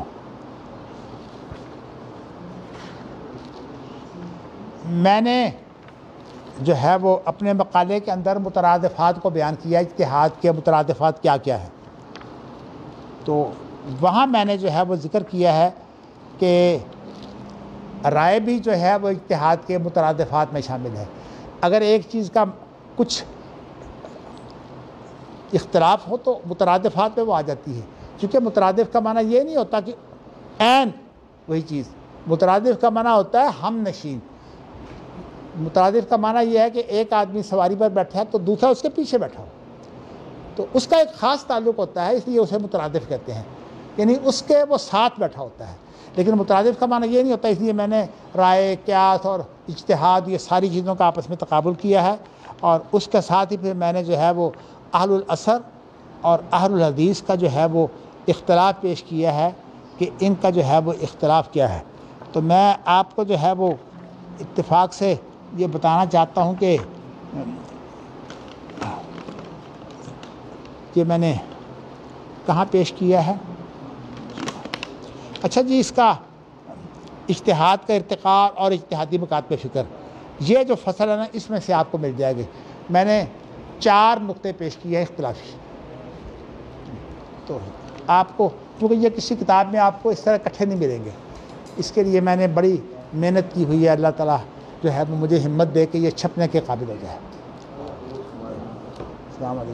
میں نے جو ہے وہ اپنے مقالے کے اندر مترادفات کو بیان کیا، اجتہاد کے مترادفات کیا کیا ہے۔ تو وہاں میں نے جو ہے وہ ذکر کیا ہے کہ رائے بھی جو ہے وہ اجتہاد کے مترادفات میں شامل ہے۔ اگر ایک چیز کا کچھ اختلاف ہو تو مترادفات میں وہ آ جاتی ہے، کیونکہ مترادف کا معنی یہ نہیں ہوتا کہ عین وہی چیز، مترادف کا معنی ہوتا ہے ہم نشین۔ مترادف کا معنی یہ ہے کہ ایک آدمی سواری پر بیٹھا ہے تو دوسرا اس کے پیچھے بیٹھا ہو، تو اس کا ایک خاص تعلق ہوتا ہے، اس لیے اسے مترادف کہتے ہیں، یعنی اس کے وہ ساتھ بیٹھا ہوتا ہے۔ لیکن مترادف کا معنی یہ نہیں ہوتا، اس لیے میں نے رائے، قیاس اور اجتہاد یہ ساری چیزوں کا آپس میں تقابل کیا ہے، اور اس کے ساتھ ہی پھر میں نے جو ہے وہ اہل الاثر اور اہل الحدیث کا جو ہے وہ اختلاف پیش کیا ہے کہ ان کا جو ہے وہ اختلاف کیا ہے۔ تو میں آپ کو جو ہے وہ اتفاق سے یہ بتانا چاہتا ہوں کہ یہ میں نے کہاں پیش کیا ہے۔ اچھا جی، اس کا اجتہاد کا ارتقاء اور اجتہادی مکاتب فکر، یہ جو فصل ہے نا، اس میں سے آپ کو مل جائے گی۔ میں نے 4 نقطے پیش کیے ہیں اختلافی، تو آپ کو کیونکہ یہ کسی کتاب میں آپ کو اس طرح اکٹھے نہیں ملیں گے، اس کے لیے میں نے بڑی محنت کی ہوئی ہے۔ اللہ تعالیٰ جو ہے وہ مجھے ہمت دے کہ یہ چھپنے کے قابل ہو جائے۔ السلام علیکم۔